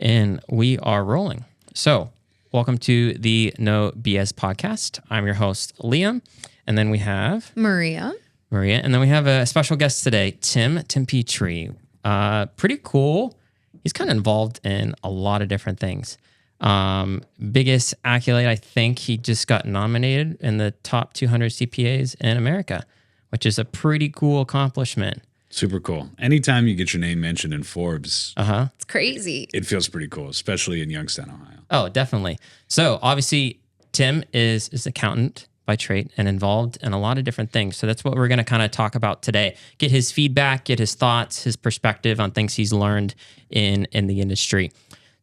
And we are rolling. So, welcome to the No BS podcast. I'm your host, Liam. And then we have Maria. And then we have a special guest today, Tim Petrey. Pretty cool. He's kind of involved in a lot of different things. Biggest accolade, I think he just got nominated in the top 200 CPAs in America, which is a pretty cool accomplishment. Super cool. Anytime you get your name mentioned in Forbes, It's crazy. it feels pretty cool, especially in Youngstown, Ohio. Oh, definitely. So obviously, Tim is an accountant by trade and involved in a lot of different things. So that's what we're going to kind of talk about today. Get his feedback, get his thoughts, his perspective on things he's learned in the industry.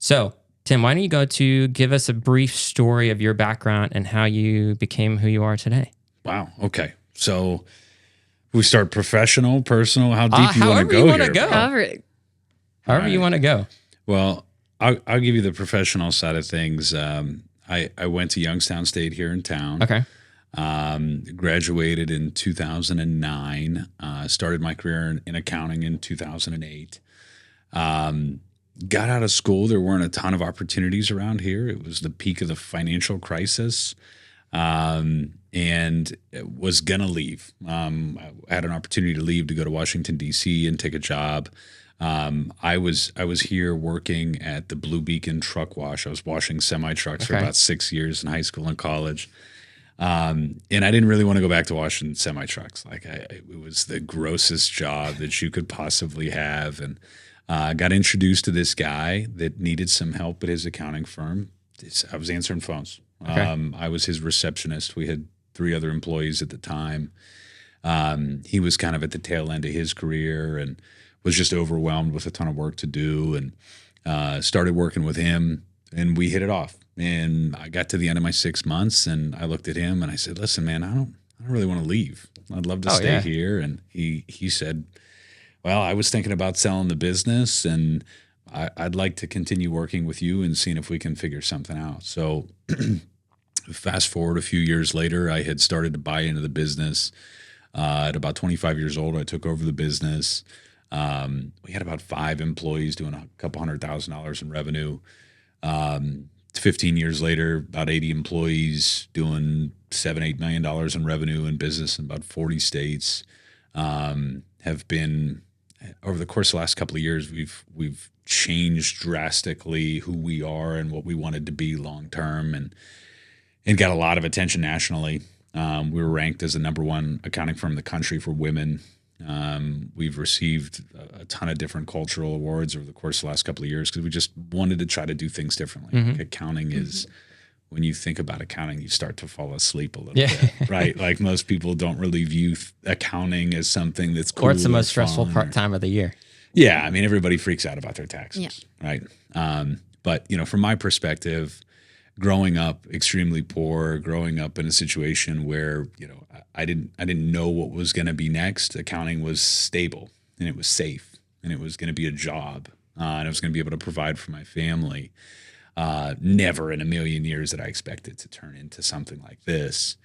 So, Tim, why don't you go to give us a brief story of your background and how you became who you are today? Wow. Okay. So we start professional, personal. How deep you want to go you wanna here? go. However you want to go. Well, I'll give you the professional side of things. I went to Youngstown State here in town. Okay. Graduated in 2009. Started my career in accounting in 2008. Got out of school. There weren't a ton of opportunities around here. It was the peak of the financial crisis. And was going to leave. I had an opportunity to leave to go to Washington, D.C. and take a job. I was here working at the Blue Beacon Truck Wash. I was washing semi-trucks for about 6 years in high school and college. And I didn't really want to go back to washing semi-trucks. It was the grossest job that you could possibly have. And got introduced to this guy that needed some help at his accounting firm. I was answering phones. Okay. I was his receptionist. We had 3 other employees at the time. He was kind of at the tail end of his career and was just overwhelmed with a ton of work to do, and started working with him, and we hit it off. And I got to the end of my 6 months, and I looked at him and I said, "Listen, man, I don't really want to leave. I'd love to stay here." And he said, "Well, I was thinking about selling the business, and I'd like to continue working with you and seeing if we can figure something out." So fast forward a few years later, I had started to buy into the business. At about 25 years old, I took over the business. We had about 5 employees doing a couple $100,000 in revenue. 15 years later, about 80 employees doing $7-8 million in revenue in business in about 40 states. Have been, over the course of the last couple of years, we've changed drastically who we are and what we wanted to be long term, and got a lot of attention nationally. We were ranked as the #1 accounting firm in the country for women. We've received a ton of different cultural awards over the course of the last couple of years because we just wanted to try to do things differently. Mm-hmm. Like accounting is, when you think about accounting, you start to fall asleep a little bit, right? Like most people don't really view accounting as something that's cool. Or it's the most stressful time of the year. Yeah, I mean, everybody freaks out about their taxes, right? But, from my perspective, growing up extremely poor, growing up in a situation where, I didn't know what was going to be next. Accounting was stable, and it was safe, and it was going to be a job, and I was going to be able to provide for my family. Never in a million years that I expected to turn into something like this.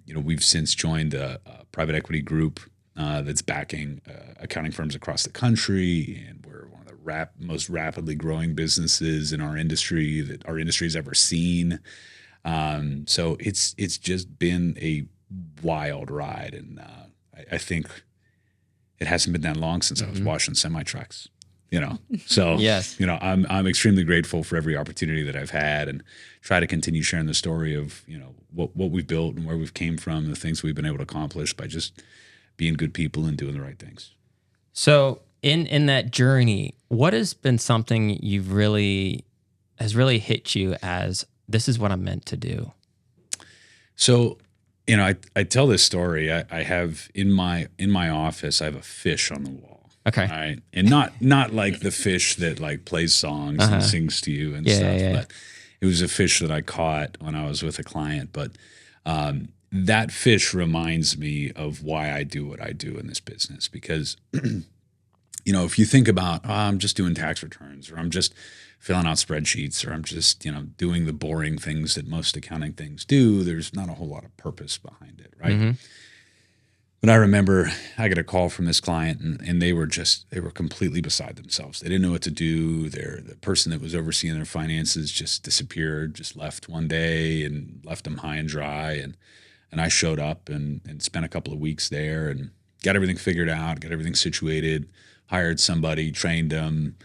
We've since joined a private equity group that's backing accounting firms across the country, and we're one of the most rapidly growing businesses in our industry that our industry's ever seen. So it's just been a wild ride, and I think it hasn't been that long since I was washing semi-trucks. So Yes. I'm extremely grateful for every opportunity that I've had, and try to continue sharing the story of what we've built and where we've came from, and the things we've been able to accomplish by just being good people and doing the right things. So in that journey, what has been something has really hit you as this is what I'm meant to do? So, I tell this story. I have in my office, I have a fish on the wall. Okay. All right. And not like the fish that like plays songs and sings to you and stuff, but it was a fish that I caught when I was with a client. But that fish reminds me of why I do what I do in this business, because if you think about, I'm just doing tax returns, or I'm just filling out spreadsheets, or I'm just, doing the boring things that most accounting things do, there's not a whole lot of purpose behind it, right? But I remember I got a call from this client, and they were completely beside themselves. They didn't know what to do. The person that was overseeing their finances just disappeared, just left one day and left them high and dry. And I showed up and spent a couple of weeks there and got everything figured out, got everything situated, hired somebody, trained them,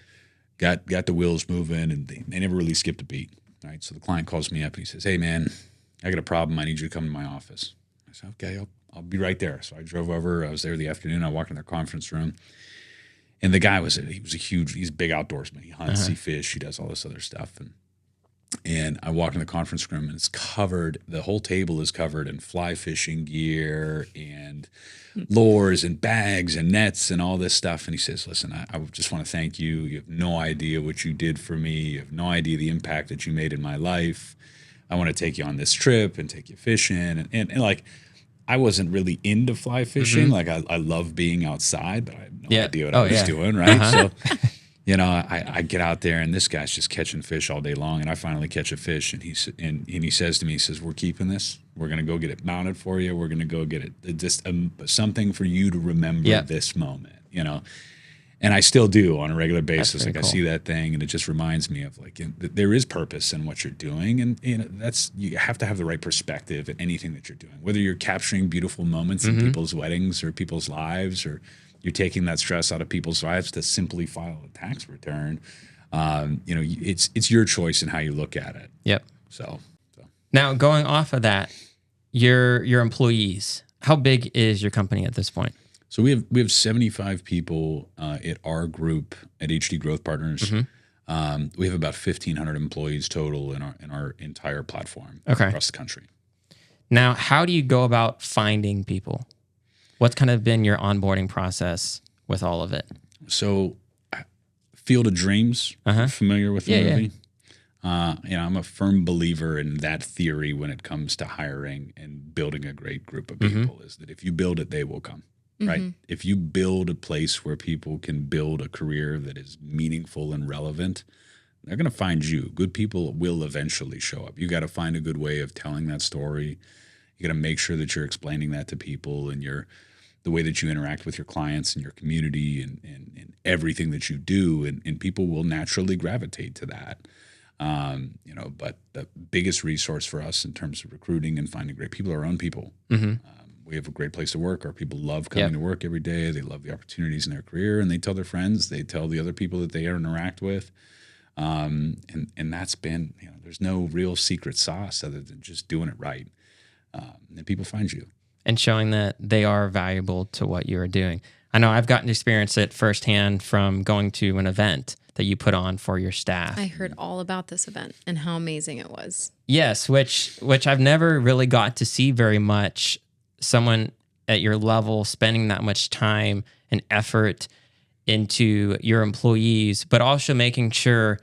got the wheels moving, and they never really skipped a beat. Right. So the client calls me up and he says, "Hey man, I got a problem. I need you to come to my office." I said, "Okay, I'll be right there." So I drove over. I was there the afternoon. I walked in their conference room, and the guy he's a big outdoorsman. He hunts, he fish, he does all this other stuff. And I walked in the conference room, and it's covered. The whole table is covered in fly fishing gear and lures and bags and nets and all this stuff. And he says, "Listen, I just want to thank you. You have no idea what you did for me. You have no idea the impact that you made in my life. I want to take you on this trip and take you fishing." And like, I wasn't really into fly fishing. Like I love being outside, but I had no idea what I was doing. Right. So, I get out there and this guy's just catching fish all day long. And I finally catch a fish and he says to me, he says, "We're keeping this. We're going to go get it mounted for you. We're going to go get it just something for you to remember this moment, And I still do on a regular basis. Like cool. I see that thing and it just reminds me of like, there is purpose in what you're doing. And you have to have the right perspective in anything that you're doing, whether you're capturing beautiful moments in people's weddings or people's lives, or you're taking that stress out of people's lives to simply file a tax return. It's your choice in how you look at it. Yep. So now going off of that, your employees, how big is your company at this point? So we have 75 people at our group at HD Growth Partners. We have about 1,500 employees total in our entire platform across the country. Now, how do you go about finding people? What's kind of been your onboarding process with all of it? So, Field of Dreams, familiar with the movie? I'm a firm believer in that theory when it comes to hiring and building a great group of people, is that if you build it, they will come. Right? If you build a place where people can build a career that is meaningful and relevant, they're going to find you. Good people will eventually show up. You got to find a good way of telling that story. You got to make sure that you're explaining that to people, and the way that you interact with your clients and your community and everything that you do, and people will naturally gravitate to that. But the biggest resource for us in terms of recruiting and finding great people are our own people. We have a great place to work. Our people love coming to work every day. They love the opportunities in their career, and they tell their friends. They tell the other people that they interact with. And that's been, there's no real secret sauce other than just doing it right. And people find you. And showing that they are valuable to what you're doing. I know I've gotten to experience it firsthand from going to an event that you put on for your staff. I heard all about this event and how amazing it was. Yes, which I've never really got to see very much. Someone at your level spending that much time and effort into your employees, but also making sure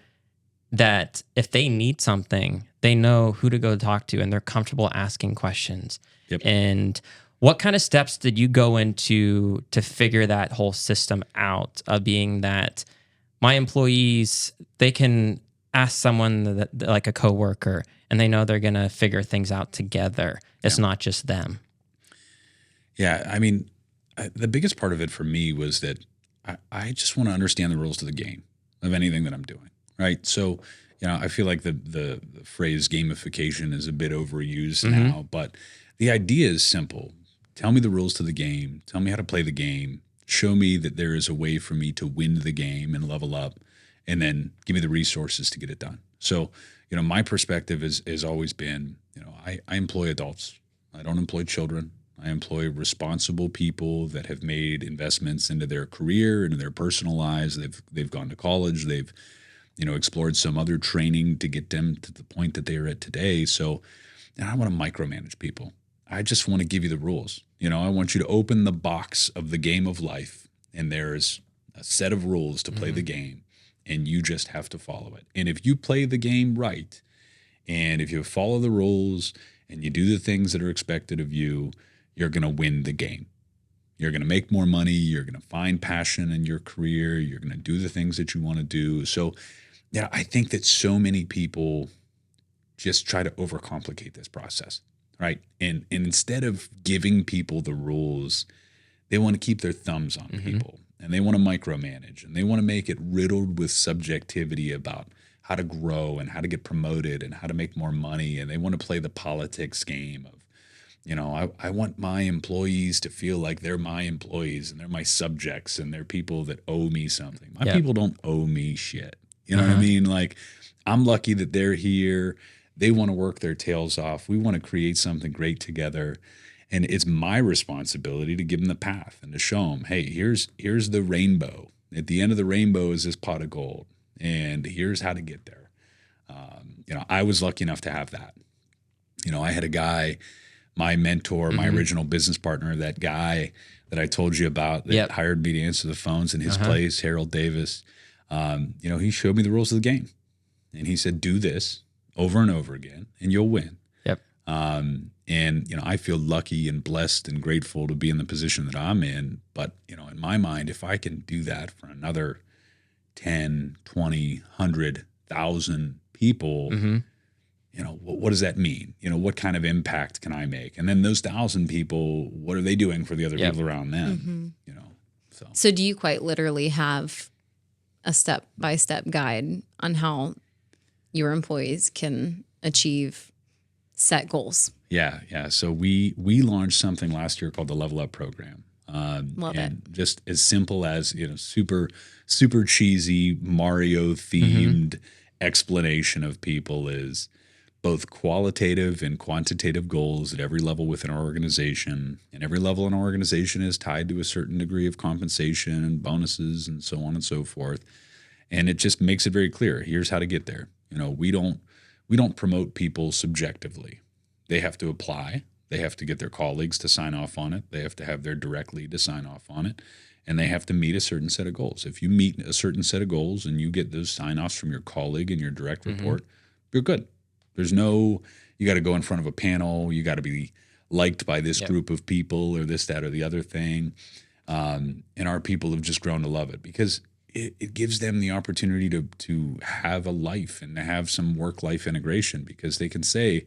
that if they need something, they know who to go talk to and they're comfortable asking questions. Yep. And what kind of steps did you go into to figure that whole system out of being that my employees, they can ask someone that, like a coworker, and they know they're going to figure things out together. It's not just them. Yeah, I mean, the biggest part of it for me was that I just want to understand the rules of the game of anything that I'm doing, right? So, I feel like the phrase gamification is a bit overused now, but the idea is simple. Tell me the rules to the game. Tell me how to play the game. Show me that there is a way for me to win the game and level up, and then give me the resources to get it done. So, my perspective has always been, I employ adults. I don't employ children. I employ responsible people that have made investments into their career, into their personal lives. They've gone to college. They've, explored some other training to get them to the point that they are at today. So, I don't want to micromanage people. I just want to give you the rules. I want you to open the box of the game of life, and there's a set of rules to play the game, and you just have to follow it. And if you play the game right, and if you follow the rules and you do the things that are expected of you, you're going to win the game. You're going to make more money. You're going to find passion in your career. You're going to do the things that you want to do. So, I think that so many people just try to overcomplicate this process, right? And instead of giving people the rules They want to keep their thumbs on people, and they want to micromanage, and they want to make it riddled with subjectivity about how to grow and how to get promoted and how to make more money. And they want to play the politics game of, I want my employees to feel like they're my employees and they're my subjects and they're people that owe me something. My people don't owe me shit. You know what I mean? Like, I'm lucky that they're here. They want to work their tails off. We want to create something great together. And it's my responsibility to give them the path and to show them, hey, here's the rainbow. At the end of the rainbow is this pot of gold. And here's how to get there. I was lucky enough to have that. I had a guy, my mentor, my original business partner, that guy that I told you about that hired me to answer the phones in his place, Harold Davis. He showed me the rules of the game. And he said, do this over and over again, and you'll win. Yep. I feel lucky and blessed and grateful to be in the position that I'm in. But, in my mind, if I can do that for another 10, 20, 100,000 people, what does that mean? What kind of impact can I make? And then those 1,000 people, what are they doing for the other people around them? So do you quite literally have a step-by-step guide on how your employees can achieve set goals? Yeah. So we launched something last year called the Level Up program. Love it. Just as simple as, super cheesy Mario themed explanation of people is both qualitative and quantitative goals at every level within our organization. And every level in our organization is tied to a certain degree of compensation and bonuses and so on and so forth. And it just makes it very clear. Here's how to get there. We don't promote people subjectively. They have to apply. They have to get their colleagues to sign off on it. They have to have their direct lead to sign off on it. And they have to meet a certain set of goals. If you meet a certain set of goals and you get those sign-offs from your colleague and your direct report, you're good. There's no, you got to go in front of a panel. You got to be liked by this group of people or this, that, or the other thing. And our people have just grown to love it because it gives them the opportunity to have a life and to have some work-life integration because they can say,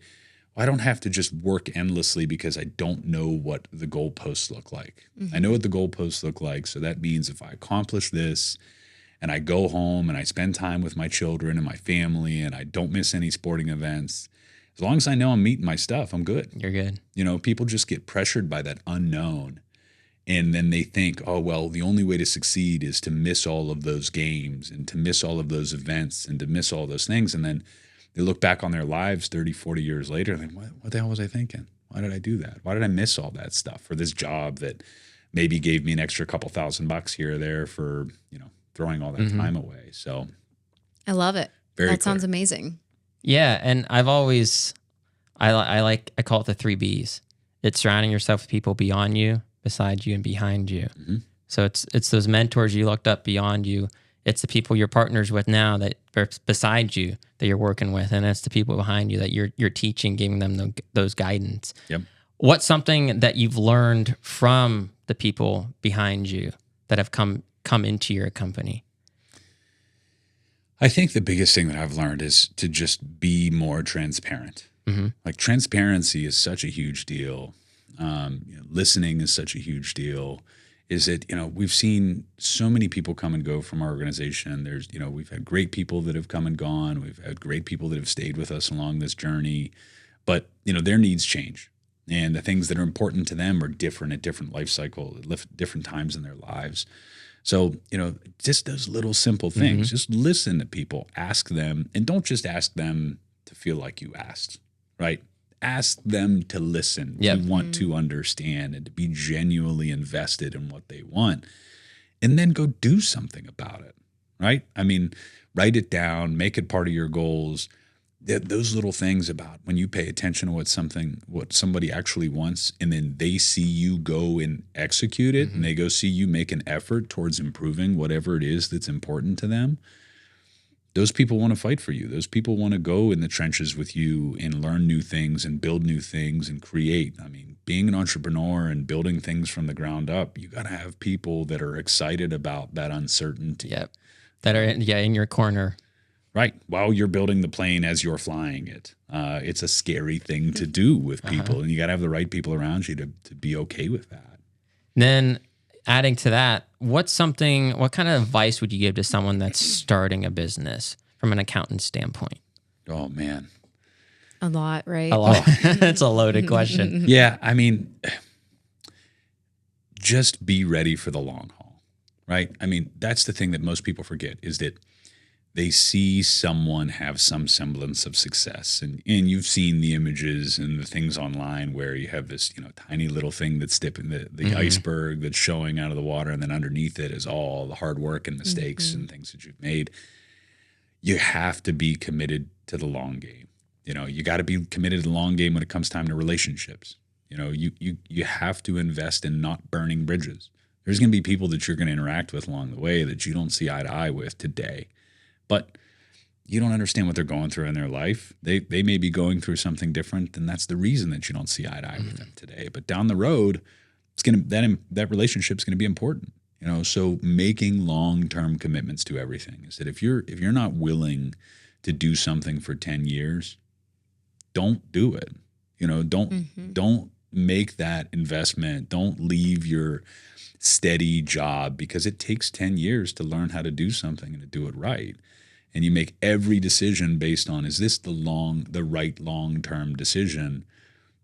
well, I don't have to just work endlessly because I don't know what the goalposts look like. I know what the goalposts look like, so that means if I accomplish this and I go home and I spend time with my children and my family and I don't miss any sporting events, as long as I know I'm meeting my stuff, I'm good. You're good. People just get pressured by that unknown. And then they think, oh, well, the only way to succeed is to miss all of those games and to miss all of those events and to miss all those things. And then they look back on their lives 30, 40 years later and think, what the hell was I thinking? Why did I do that? Why did I miss all that stuff for this job that maybe gave me an extra couple $1,000 here or there for, throwing all that time away? So I love it. That sounds amazing. Yeah. And I've always, I call it the 3 Bs. It's surrounding yourself with people beyond you, beside you, and behind you. So it's those mentors you looked up beyond you. It's the people you're partners with now that are beside you that you're working with, and it's the people behind you that you're teaching, giving them those guidance. Yep. What's something that you've learned from the people behind you that have come into your company? I think the biggest thing that I've learned is to just be more transparent. Like transparency is such a huge deal. Listening is such a huge deal. Is that, we've seen so many people come and go from our organization. There's, we've had great people that have come and gone. We've had great people that have stayed with us along this journey, but, their needs change. And the things that are important to them are different at different life cycle, different times in their lives. So, just those little simple things, just listen to people, ask them, and don't just ask them to feel like you asked, right? Ask them to listen, to want to understand, and to be genuinely invested in what they want, and then go do something about it, right? I mean, write it down, make it part of your goals. Those little things about when you pay attention to what somebody actually wants, and then they see you go and execute it, and they go see you make an effort towards improving whatever it is that's important to them. Those people want to fight for you. Those people want to go in the trenches with you and learn new things and build new things and create. I mean, being an entrepreneur and building things from the ground up, you got to have people that are excited about that uncertainty. Yep. That are in your corner. Right. While you're building the plane as you're flying it. It's a scary thing to do with people, and you got to have the right people around you to be okay with that. Then adding to that, what kind of advice would you give to someone that's starting a business from an accountant standpoint? Oh, man. A lot, right? A lot. It's a loaded question. Yeah. I mean, just be ready for the long haul, right? I mean, that's the thing that most people forget is that they see someone have some semblance of success. And you've seen the images and the things online where you have this, tiny little thing that's dipping the iceberg that's showing out of the water. And then underneath it is all the hard work and mistakes and things that you've made. You have to be committed to the long game. You got to be committed to the long game when it comes time to relationships. You have to invest in not burning bridges. There's going to be people that you're going to interact with along the way that you don't see eye to eye with today. But you don't understand what they're going through in their life. They may be going through something different, and that's the reason that you don't see eye to eye with them today. But down the road, that relationship's going to be important. So making long-term commitments to everything is that if you're not willing to do something for 10 years, don't do it. Don't make that investment. Don't leave your steady job because it takes 10 years to learn how to do something and to do it right. And you make every decision based on, is this the right long-term decision?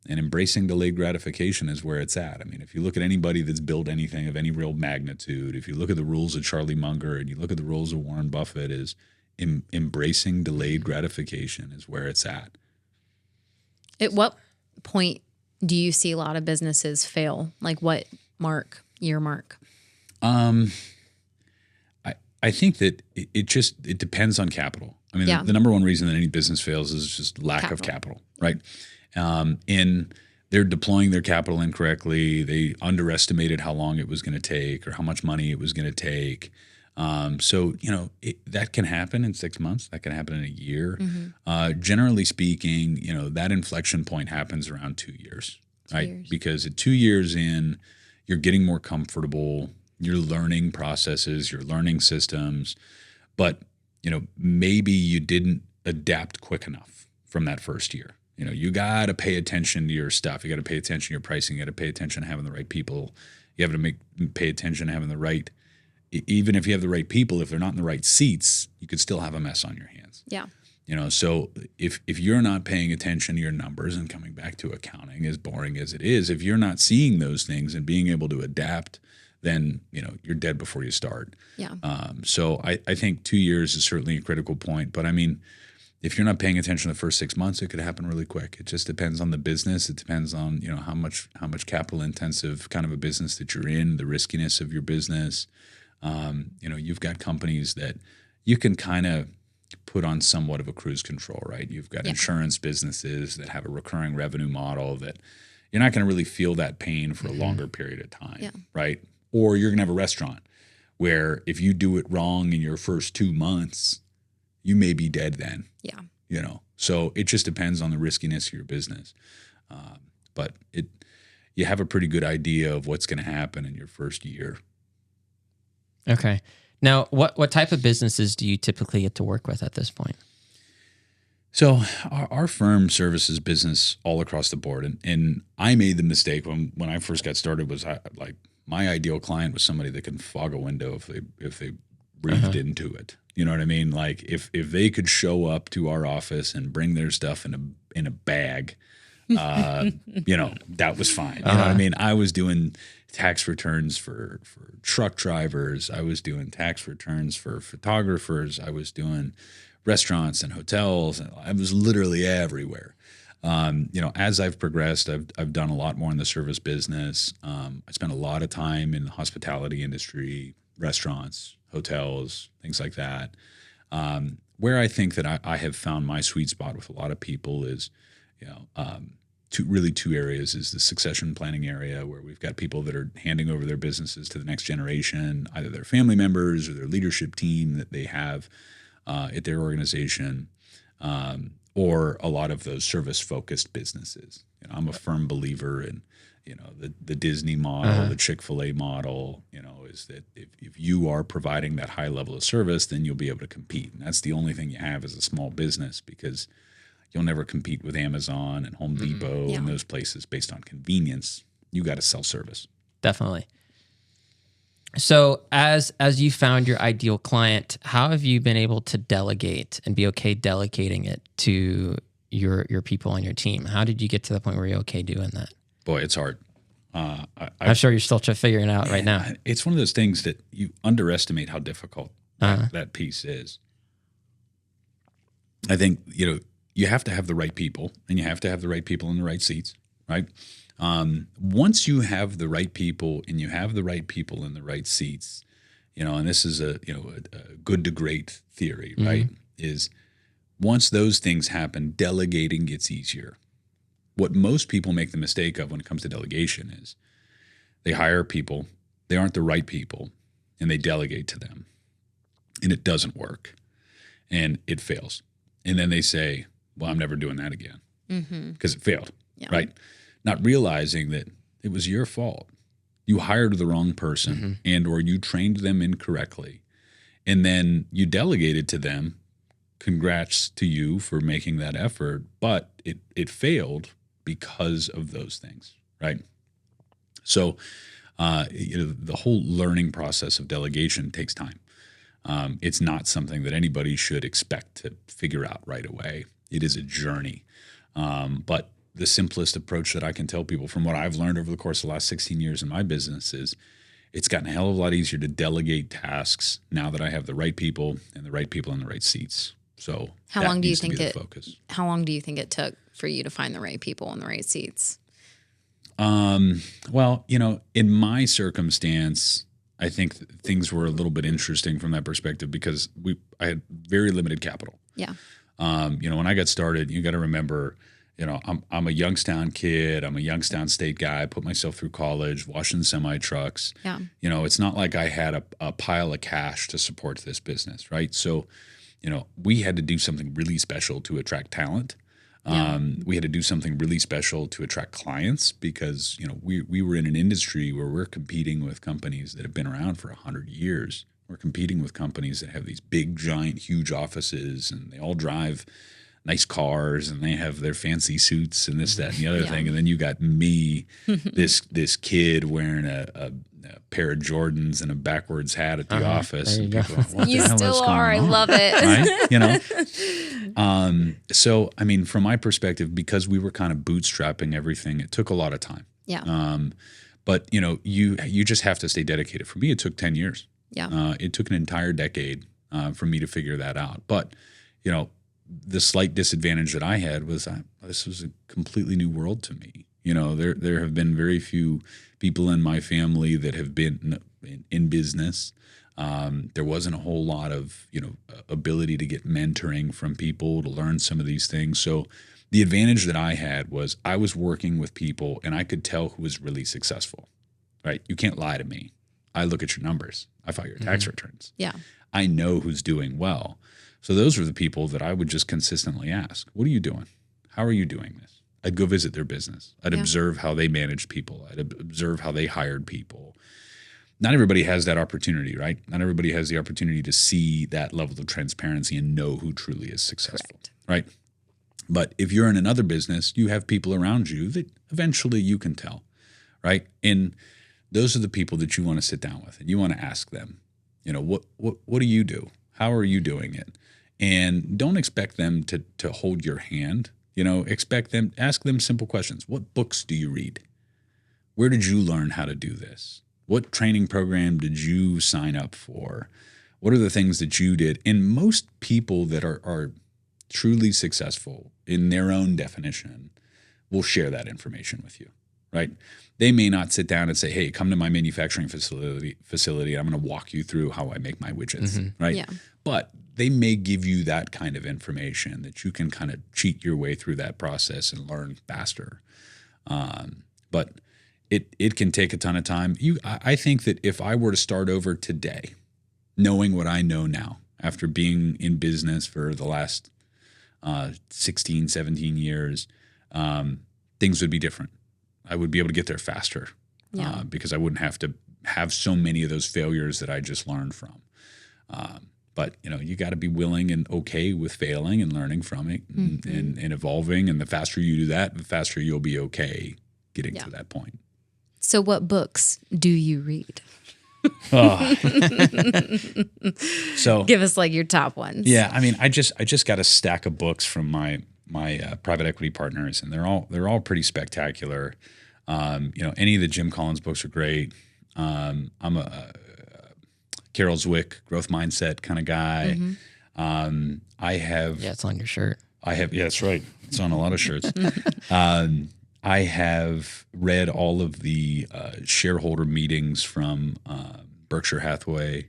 And embracing delayed gratification is where it's at. I mean, if you look at anybody that's built anything of any real magnitude, if you look at the rules of Charlie Munger and you look at the rules of Warren Buffett, is embracing delayed gratification is where it's at. At what point do you see a lot of businesses fail? Like what year mark? I think that it depends on capital. I mean, the number one reason that any business fails is just lack of capital, right? And they're deploying their capital incorrectly. They underestimated how long it was going to take or how much money it was going to take. So, that can happen in 6 months. That can happen in a year. Generally speaking, that inflection point happens around 2 years, right? Because at 2 years in, you're getting more comfortable. You're learning processes, you're learning systems, but maybe you didn't adapt quick enough from that first year. You got to pay attention to your stuff. You got to pay attention to your pricing. You got to pay attention to having the right people. You have to pay attention to having the right. Even if you have the right people, if they're not in the right seats, you could still have a mess on your hands. Yeah. So if you're not paying attention to your numbers, and coming back to accounting, as boring as it is, if you're not seeing those things and being able to adapt, then you're dead before you start. Yeah. So I think 2 years is certainly a critical point. But I mean, if you're not paying attention the first 6 months, it could happen really quick. It just depends on the business. It depends on how much capital intensive kind of a business that you're in, the riskiness of your business. You've got companies that you can kind of put on somewhat of a cruise control, right? You've got insurance businesses that have a recurring revenue model that you're not going to really feel that pain for a longer period of time, right? Or you're going to have a restaurant where if you do it wrong in your first 2 months, you may be dead then. Yeah. So it just depends on the riskiness of your business. But you have a pretty good idea of what's going to happen in your first year. Okay. Now, what type of businesses do you typically get to work with at this point? So our firm services business all across the board. And I made the mistake when I first got started was my ideal client was somebody that can fog a window if they breathed into it. You know what I mean? Like if they could show up to our office and bring their stuff in a bag, that was fine. You know what I mean? I was doing tax returns for truck drivers. I was doing tax returns for photographers. I was doing restaurants and hotels. And I was literally everywhere. As I've progressed, I've done a lot more in the service business. I spent a lot of time in the hospitality industry, restaurants, hotels, things like that. Where I think that I have found my sweet spot with a lot of people is, two areas is the succession planning area, where we've got people that are handing over their businesses to the next generation, either their family members or their leadership team that they have at their organization, or a lot of those service-focused businesses. I'm a firm believer in, the Disney model, the Chick-fil-A model, is that if you are providing that high level of service, then you'll be able to compete. And that's the only thing you have as a small business, because you'll never compete with Amazon and Home Depot and those places based on convenience. You got to sell service. Definitely. So as you found your ideal client, how have you been able to delegate and be okay delegating it to your people on your team? How did you get to the point where you're okay doing that? Boy, it's hard. I'm sure you're still figuring it out right now. It's one of those things that you underestimate how difficult that piece is. I think, you have to have the right people, and you have to have the right people in the right seats, right? Once you have the right people and you have the right people in the right seats, and this is a good to great theory, right? Is once those things happen, delegating gets easier. What most people make the mistake of when it comes to delegation is they hire people, they aren't the right people, and they delegate to them. And it doesn't work. And it fails. And then they say, well, I'm never doing that again because it failed, right? Not realizing that it was your fault. You hired the wrong person and or you trained them incorrectly. And then you delegated to them. Congrats to you for making that effort, but it failed because of those things, right? So, the whole learning process of delegation takes time. It's not something that anybody should expect to figure out right away. It is a journey. But the simplest approach that I can tell people from what I've learned over the course of the last 16 years in my business is it's gotten a hell of a lot easier to delegate tasks now that I have the right people and the right people in the right seats. So how long do you think it took for you to find the right people in the right seats? Well, in my circumstance, I think things were a little bit interesting from that perspective because I had very limited capital. Yeah. When I got started, you got to remember, I'm a Youngstown kid. I'm a Youngstown State guy. I put myself through college, washing semi trucks. Yeah. It's not like I had a pile of cash to support this business, right? So, we had to do something really special to attract talent. We had to do something really special to attract clients because, we were in an industry where we're competing with companies that have been around for 100 years. We're competing with companies that have these big, giant, huge offices and they all drive nice cars and they have their fancy suits and this, that, and the other thing. And then you got me, this kid wearing a pair of Jordans and a backwards hat at the office. And people are, what you the hell still is going are. on? I love it. Right? So, from my perspective, because we were kind of bootstrapping everything, it took a lot of time. Yeah. But, you just have to stay dedicated. For me, it took 10 years. Yeah. It took an entire decade for me to figure that out. But, the slight disadvantage that I had was this was a completely new world to me. There have been very few people in my family that have been in business. There wasn't a whole lot of, ability to get mentoring from people to learn some of these things. So the advantage that I had was I was working with people and I could tell who was really successful, right? You can't lie to me. I look at your numbers. I file your tax returns. Yeah. I know who's doing well. So those were the people that I would just consistently ask, what are you doing? How are you doing this? I'd go visit their business. I'd observe how they managed people. I'd observe how they hired people. Not everybody has that opportunity, right? Not everybody has the opportunity to see that level of transparency and know who truly is successful, right? But if you're in another business, you have people around you that eventually you can tell, right? And those are the people that you want to sit down with and you want to ask them, what do you do? How are you doing it? And don't expect them to hold your hand. Ask them simple questions. What books do you read? Where did you learn how to do this? What training program did you sign up for? What are the things that you did? And most people that are truly successful in their own definition will share that information with you, right? They may not sit down and say, hey, come to my manufacturing facility. I'm going to walk you through how I make my widgets, right? Yeah. But they may give you that kind of information that you can kind of cheat your way through that process and learn faster. But it can take a ton of time. I think that if I were to start over today, knowing what I know now, after being in business for the last 16, 17 years, things would be different. I would be able to get there faster because I wouldn't have to have so many of those failures that I just learned from. But, you got to be willing and okay with failing and learning from it and evolving. And the faster you do that, the faster you'll be okay getting to that point. So what books do you read? Oh. So Give us like your top ones. yeah, I mean, I just got a stack of books from my private equity partners, and they're all pretty spectacular. Any of the Jim Collins books are great. I'm a Carol Zwick growth mindset kind of guy. I have Yeah, it's on your shirt. yeah, that's right. It's on a lot of shirts. I have read all of the shareholder meetings from Berkshire Hathaway.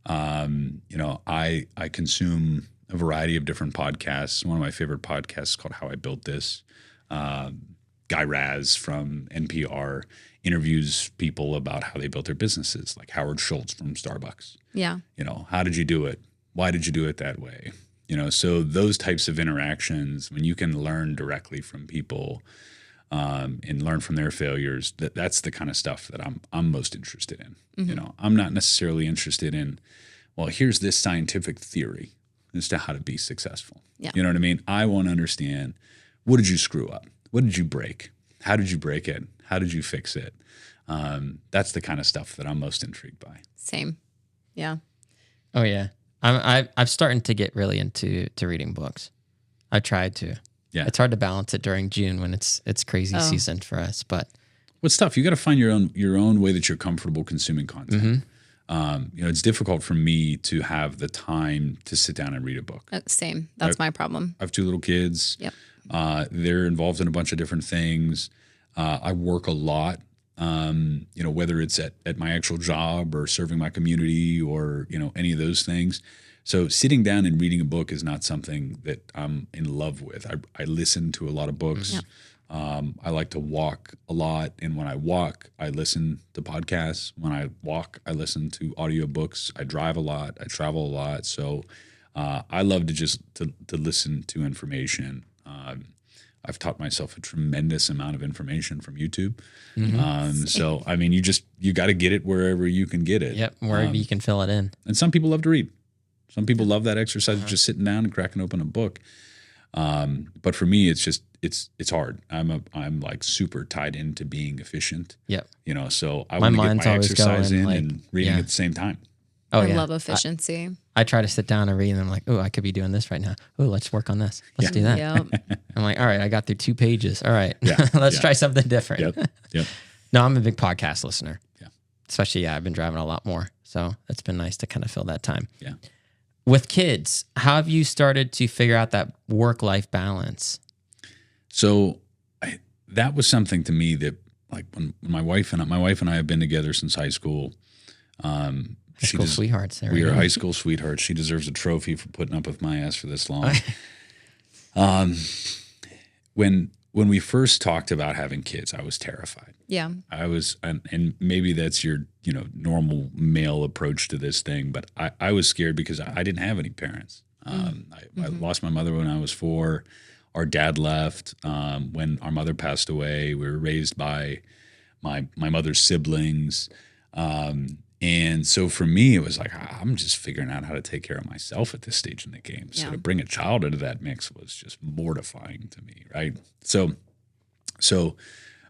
I consume a variety of different podcasts. One of my favorite podcasts is called How I Built This. Guy Raz from NPR interviews people about how they built their businesses, like Howard Schultz from Starbucks. Yeah. How did you do it? Why did you do it that way? So those types of interactions, when you can learn directly from people and learn from their failures, that's the kind of stuff that I'm most interested in. I'm not necessarily interested in, well, here's this scientific theory as to how to be successful. Yeah. You know what I mean? I want to understand, what did you screw up? What did you break? How did you break it? How did you fix it? That's the kind of stuff that I'm most intrigued by. Same. Yeah. Oh yeah, I'm starting to get really into reading books. I tried to. Yeah. It's hard to balance it during June when it's crazy season for us, but What's tough? You got to find your own way that you're comfortable consuming content. It's difficult for me to have the time to sit down and read a book. Same. That's my problem. I have 2 little kids. Yep. They're involved in a bunch of different things. I work a lot, whether it's at my actual job or serving my community or, any of those things. So sitting down and reading a book is not something that I'm in love with. I listen to a lot of books. Yep. I like to walk a lot. And when I walk, I listen to podcasts. When I walk, I listen to audiobooks. I drive a lot. I travel a lot. So I love to just to listen to information. I've taught myself a tremendous amount of information from YouTube. So, I mean, you got to get it wherever you can get it. yep, wherever you can fill it in. And some people love to read. Some people love that exercise of just sitting down and cracking open a book. But for me, it's hard. I'm like super tied into being efficient. Yep. So I My want to get mind's my always exercise going, in like, and reading yeah. at the same time. Oh I yeah. love efficiency. I try to sit down and read, and I'm like, oh, I could be doing this right now. Oh, let's work on this. Let's do that. Yep. I'm like, all right, I got through 2 pages. All right, Yeah, let's yeah. try something different. Yep. No, I'm a big podcast listener. Yeah. Especially, I've been driving a lot more. So it's been nice to kind of fill that time. Yeah. With kids, how have you started to figure out that work-life balance? So that was something to me that, like, when my wife and I have been together since high school. High school sweethearts. There We we are go. high school sweethearts. She deserves a trophy for putting up with my ass for this long. When we first talked about having kids, I was terrified. Yeah. I was, and maybe that's your, normal male approach to this thing, but I was scared because I didn't have any parents. I lost my mother when I was 4. Our dad left when our mother passed away. We were raised by my mother's siblings. And so for me, it was like, I'm just figuring out how to take care of myself at this stage in the game. So to bring a child into that mix was just mortifying to me, right? So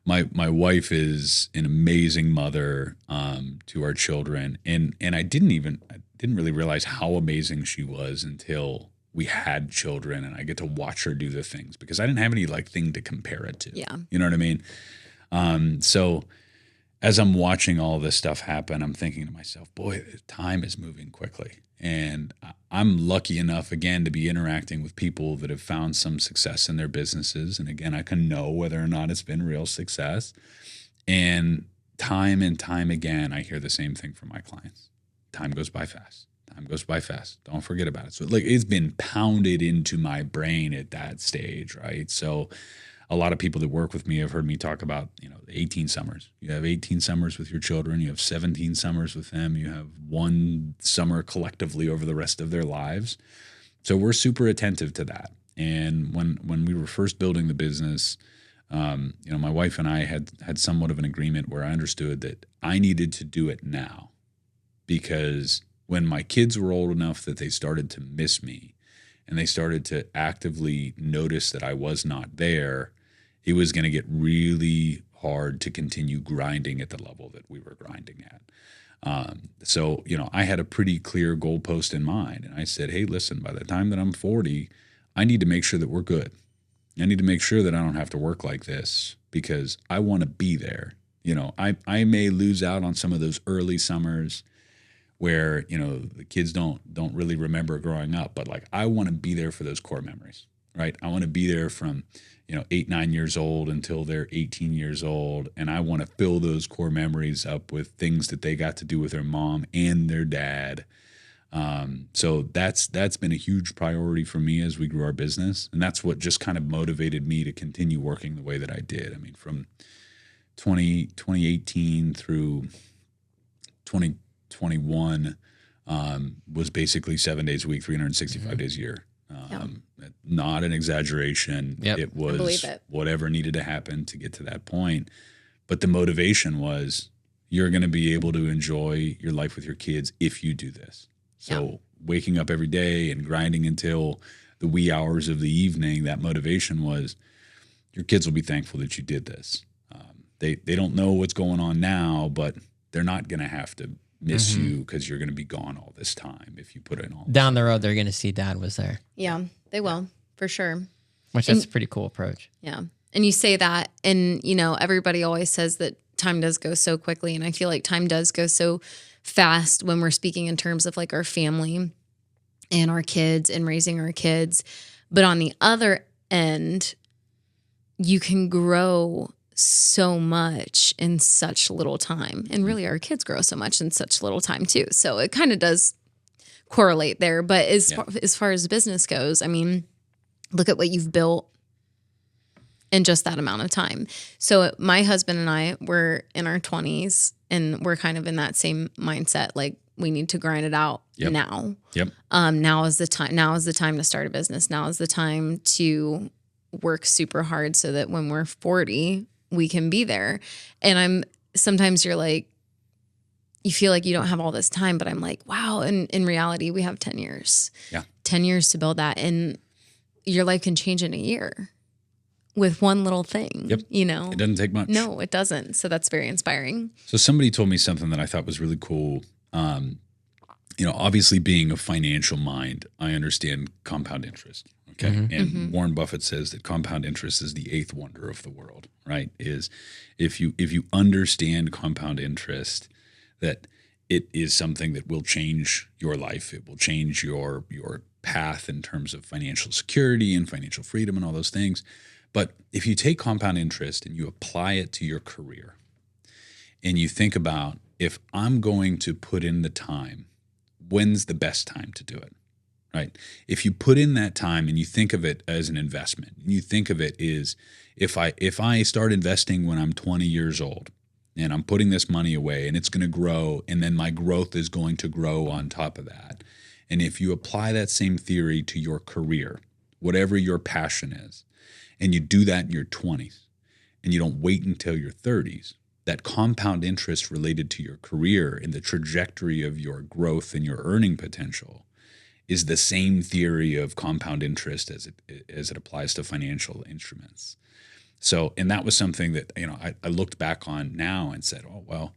my wife is an amazing mother to our children, and I didn't really realize how amazing she was until we had children, and I get to watch her do the things because I didn't have any thing to compare it to. Yeah. You know what I mean? So as I'm watching all this stuff happen, I'm thinking to myself, boy, time is moving quickly. And I'm lucky enough, again, to be interacting with people that have found some success in their businesses. And again, I can know whether or not it's been real success. And time again, I hear the same thing from my clients. Time goes by fast. Time goes by fast. Don't forget about it. So it's been pounded into my brain at that stage, right? So a lot of people that work with me have heard me talk about, 18 summers. You have 18 summers with your children. You have 17 summers with them. You have 1 summer collectively over the rest of their lives. So we're super attentive to that. And when we were first building the business, my wife and I had somewhat of an agreement where I understood that I needed to do it now, because when my kids were old enough that they started to miss me and they started to actively notice that I was not there, it was going to get really hard to continue grinding at the level that we were grinding at. So, I had a pretty clear goalpost in mind. And I said, hey, listen, by the time that I'm 40, I need to make sure that we're good. I need to make sure that I don't have to work like this because I want to be there. I may lose out on some of those early summers where, the kids don't really remember growing up, but like I want to be there for those core memories, right? I want to be there from, 8, 9 years old until they're 18 years old. And I want to fill those core memories up with things that they got to do with their mom and their dad. So that's been a huge priority for me as we grew our business. And that's what just kind of motivated me to continue working the way that I did. I mean, from 2018 through 2021 was basically 7 days a week, 365 days a year. Not an exaggeration. Yep. It was whatever needed to happen to get to that point. But the motivation was you're going to be able to enjoy your life with your kids if you do this. So waking up every day and grinding until the wee hours of the evening, that motivation was your kids will be thankful that you did this. They don't know what's going on now, but they're not going to have to miss you because you're going to be gone all this time if you put in all down the road. They're going to see dad was there. Yeah, they will for sure. Which that's a pretty cool approach. Yeah. And you say that, and everybody always says that time does go so quickly. And I feel like time does go so fast when we're speaking in terms of like our family and our kids and raising our kids. But on the other end, you can grow so much in such little time. And really our kids grow so much in such little time too. So it kind of does correlate there. But as far as business goes, I mean, look at what you've built in just that amount of time. So my husband and I were in our 20s and we're kind of in that same mindset. Like we need to grind it out now. Yep. Now is the time. Now is the time to start a business. Now is the time to work super hard so that when we're 40, we can be there. And sometimes you're like, you feel like you don't have all this time, but I'm like, wow. And in reality, we have 10 years. Yeah. 10 years to build that. And your life can change in a year with one little thing. Yep. It doesn't take much. No, it doesn't. So that's very inspiring. So somebody told me something that I thought was really cool. Obviously being a financial mind, I understand compound interest. Okay. And Warren Buffett says that compound interest is the eighth wonder of the world, right? Is if you understand compound interest, that it is something that will change your life. It will change your path in terms of financial security and financial freedom and all those things. But if you take compound interest and you apply it to your career and you think about, if I'm going to put in the time, when's the best time to do it, right? If you put in that time and you think of it as an investment, and you think of it as if I start investing when I'm 20 years old and I'm putting this money away and it's going to grow, and then my growth is going to grow on top of that. And if you apply that same theory to your career, whatever your passion is, and you do that in your 20s and you don't wait until your 30s, that compound interest related to your career and the trajectory of your growth and your earning potential is the same theory of compound interest as it applies to financial instruments. So, and that was something that, I looked back on now and said, oh, well,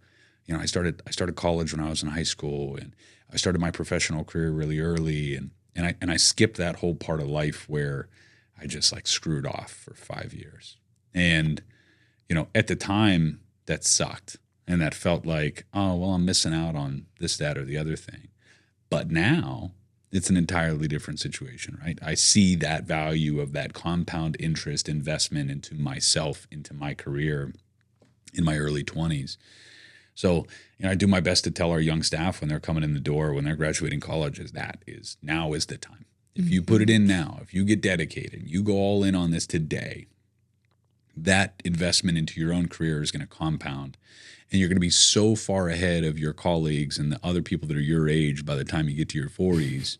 I started college when I was in high school, and I started my professional career really early, and I skipped that whole part of life where I just like screwed off for 5 years. And, at the time that sucked, and that felt like, oh, well, I'm missing out on this, that, or the other thing. But now it's an entirely different situation, right? I see that value of that compound interest investment into myself, into my career in my early 20s. So, I do my best to tell our young staff when they're coming in the door, when they're graduating college, now is the time. If you put it in now, if you get dedicated, you go all in on this today, that investment into your own career is going to compound, and you're going to be so far ahead of your colleagues and the other people that are your age by the time you get to your 40s.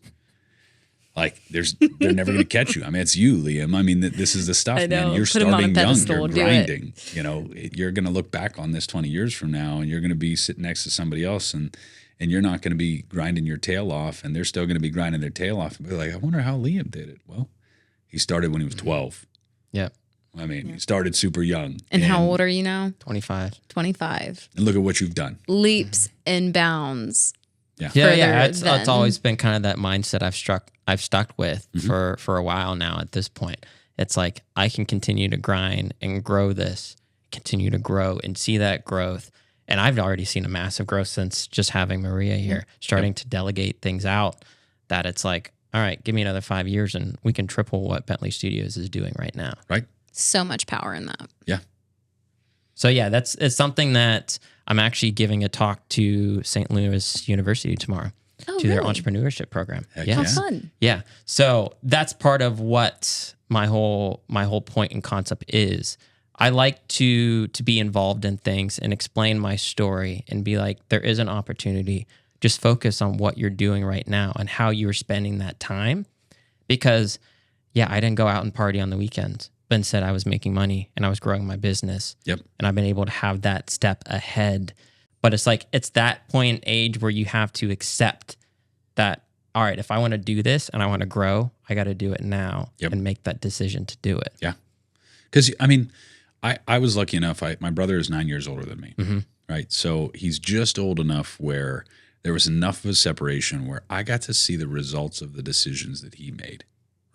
Like they're never going to catch you. I mean, it's you, Liam. I mean, this is the stuff, I know. Man. You're Put him on a starting young. pedestal, You're do grinding. You're going to look back on this 20 years from now, and you're going to be sitting next to somebody else, and you're not going to be grinding your tail off, and they're still going to be grinding their tail off. And be like, I wonder how Liam did it. Well, he started when he was 12. Yeah. I mean, you started super young. And how old are you now? 25. 25. And look at what you've done. Leaps and bounds. Yeah. Yeah. It's than- always been kind of that mindset I've stuck with for a while now at this point. It's like I can continue to grind and grow this, continue to grow and see that growth. And I've already seen a massive growth since just having Maria here, starting to delegate things out, that it's like, all right, give me another 5 years and we can triple what Bentley Studios is doing right now. Right. So much power in that. Yeah. So yeah, it's something that I'm actually giving a talk to St. Louis University tomorrow to their entrepreneurship program. Heck How fun. Yeah. So that's part of what my whole point and concept is. I like to be involved in things and explain my story and be like, there is an opportunity. Just focus on what you're doing right now and how you're spending that time. Because yeah, I didn't go out and party on the weekends, but instead I was making money and I was growing my business. Yep. And I've been able to have that step ahead. But it's like, it's that point in age where you have to accept that, all right, if I want to do this and I want to grow, I got to do it now and make that decision to do it. Yeah. Because, I mean, I was lucky enough. My brother is 9 years older than me, right? So he's just old enough where there was enough of a separation where I got to see the results of the decisions that he made,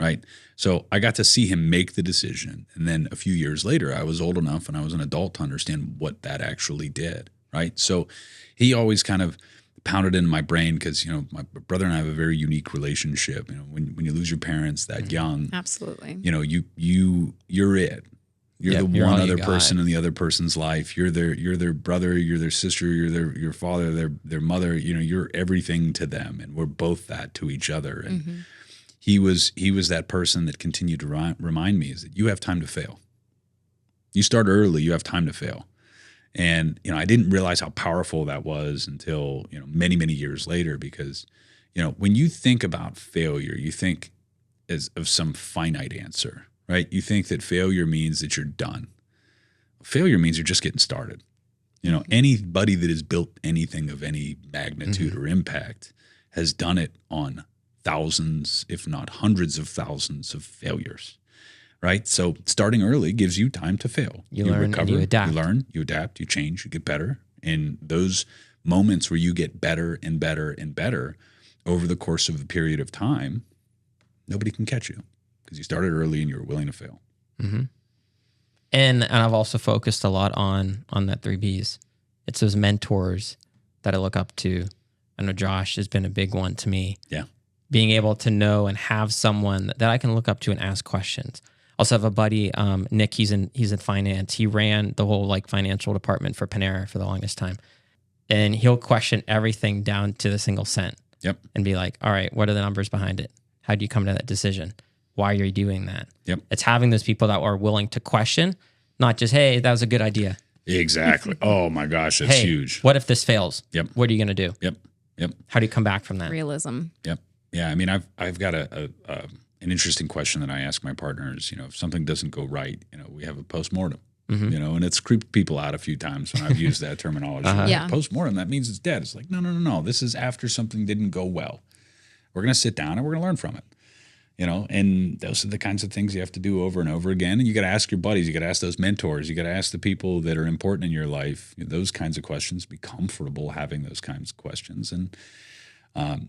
right? So I got to see him make the decision. And then a few years later, I was old enough and I was an adult to understand what that actually did, right? So he always kind of pounded in my brain because, you know, my brother and I have a very unique relationship. You know, when you lose your parents that young, Absolutely. you know, you're it. You're the one other person in the other person's life. You're their brother, you're their sister, you're your father, their mother. You know, you're everything to them, and we're both that to each other. And he was that person that continued to remind me is that you have time to fail. You start early, you have time to fail. And you know, I didn't realize how powerful that was until, you know, many years later. Because, you know, when you think about failure, you think of some finite answer. Right? You think that failure means that you're done. Failure means you're just getting started. You know, anybody that has built anything of any magnitude or impact has done it on thousands, if not hundreds of thousands of failures. Right? So starting early gives you time to fail. You learn recover, and you adapt. You learn, you adapt, you change, you get better. And those moments where you get better and better and better over the course of a period of time, nobody can catch you. Because you started early and you were willing to fail. And I've also focused a lot on that 3 Bs. It's those mentors that I look up to. I know Josh has been a big one to me. Yeah. Being able to know and have someone that I can look up to and ask questions. Also have a buddy, Nick, he's in finance. He ran the whole like financial department for Panera for the longest time. And he'll question everything down to the single cent. Yep. And be like, all right, what are the numbers behind it? How do you come to that decision? Why are you doing that? Yep. It's having those people that are willing to question, not just, hey, that was a good idea. Exactly. Oh my gosh, that's huge. What if this fails? Yep. What are you going to do? Yep. How do you come back from that? Realism. Yep. Yeah. I mean, I've got an interesting question that I ask my partners. You know, if something doesn't go right, you know, we have a postmortem. You know, and it's creeped people out a few times when I've used that terminology. Yeah. Postmortem, that means it's dead. It's like, no. This is after something didn't go well. We're going to sit down and we're going to learn from it. You know, and those are the kinds of things you have to do over and over again. And you got to ask your buddies, you got to ask those mentors, you got to ask the people that are important in your life, you know, those kinds of questions. Be comfortable having those kinds of questions. And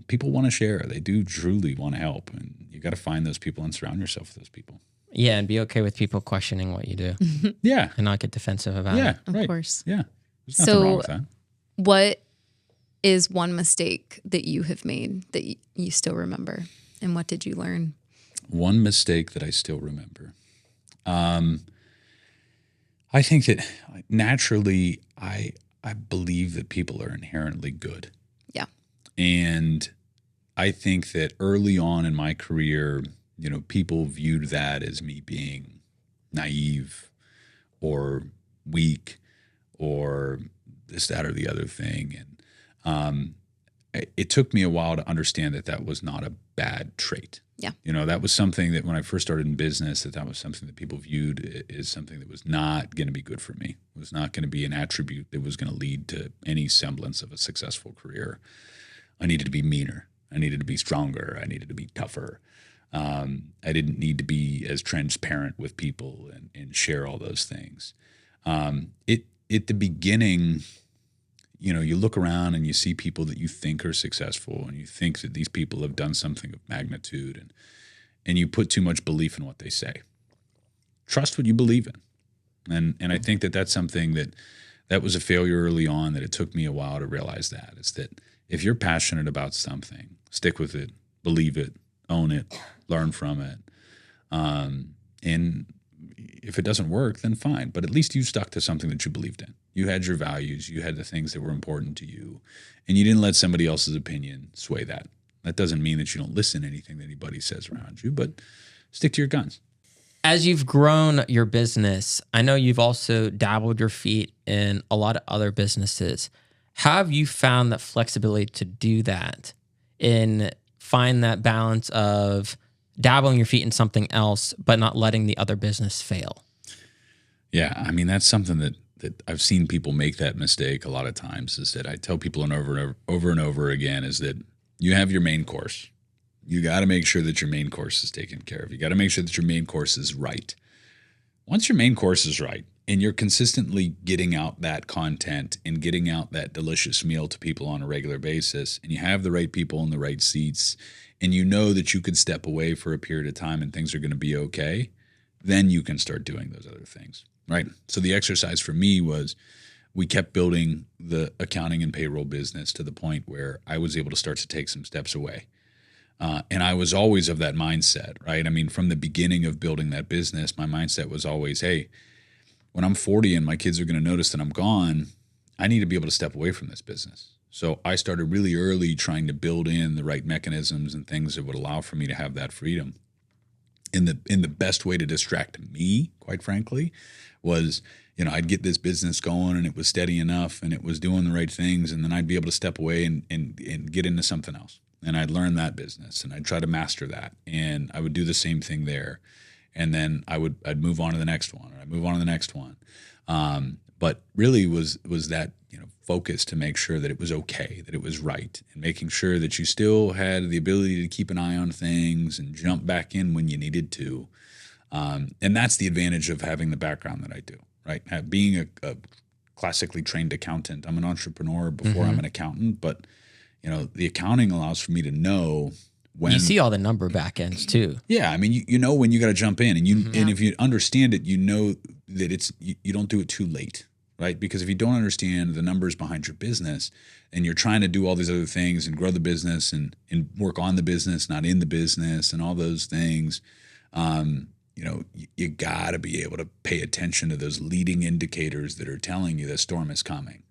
people want to share. They do truly want to help. And you got to find those people and surround yourself with those people. Yeah, and be okay with people questioning what you do. Yeah. And not get defensive about it. Of course. Yeah. There's nothing wrong with that. What is one mistake that you have made that you still remember? And what did you learn? One mistake that I still remember. I think that naturally I believe that people are inherently good. Yeah. And I think that early on in my career, you know, people viewed that as me being naive or weak or this, that, or the other thing. And it took me a while to understand that that was not a bad trait. Yeah. You know, that was something that when I first started in business, that was something that people viewed as something that was not going to be good for me. It was not going to be an attribute that was going to lead to any semblance of a successful career. I needed to be meaner. I needed to be stronger. I needed to be tougher. I didn't need to be as transparent with people and share all those things. At the beginning, you look around and you see people that you think are successful, and you think that these people have done something of magnitude, and you put too much belief in what they say. Trust what you believe in. And I think that that's something that was a failure early on, that it took me a while to realize that, is that if you're passionate about something, stick with it, believe it, own it, learn from it. And if it doesn't work, then fine. But at least you stuck to something that you believed in. You had your values. You had the things that were important to you. And you didn't let somebody else's opinion sway that. That doesn't mean that you don't listen to anything that anybody says around you, but stick to your guns. As you've grown your business, I know you've also dabbled your feet in a lot of other businesses. How have you found that flexibility to do that, and find that balance of dabbling your feet in something else, but not letting the other business fail? Yeah, I mean, that's something that I've seen people make that mistake a lot of times, is that I tell people over and over again, is that you have your main course. You got to make sure that your main course is taken care of. You got to make sure that your main course is right. Once your main course is right, and you're consistently getting out that content and getting out that delicious meal to people on a regular basis, and you have the right people in the right seats, and you know that you could step away for a period of time and things are going to be okay, then you can start doing those other things, right? So the exercise for me was, we kept building the accounting and payroll business to the point where I was able to start to take some steps away. And I was always of that mindset, right? I mean, from the beginning of building that business, my mindset was always, hey, when I'm 40 and my kids are going to notice that I'm gone, I need to be able to step away from this business. So I started really early trying to build in the right mechanisms and things that would allow for me to have that freedom. And the best way to distract me, quite frankly, was, I'd get this business going and it was steady enough and it was doing the right things, and then I'd be able to step away and get into something else. And I'd learn that business and I'd try to master that. And I would do the same thing there. And then I'd move on to the next one, or I'd move on to the next one. But really was that, focus to make sure that it was okay, that it was right, and making sure that you still had the ability to keep an eye on things and jump back in when you needed to. And that's the advantage of having the background that I do, right? Being a classically trained accountant. I'm an entrepreneur before I'm an accountant, but the accounting allows for me to know when you see all the number back ends too. Yeah, I mean, you know when you got to jump in, and and if you understand it, you know that you don't do it too late, right? Because if you don't understand the numbers behind your business, and you're trying to do all these other things and grow the business and work on the business, not in the business, and all those things, you got to be able to pay attention to those leading indicators that are telling you the storm is coming.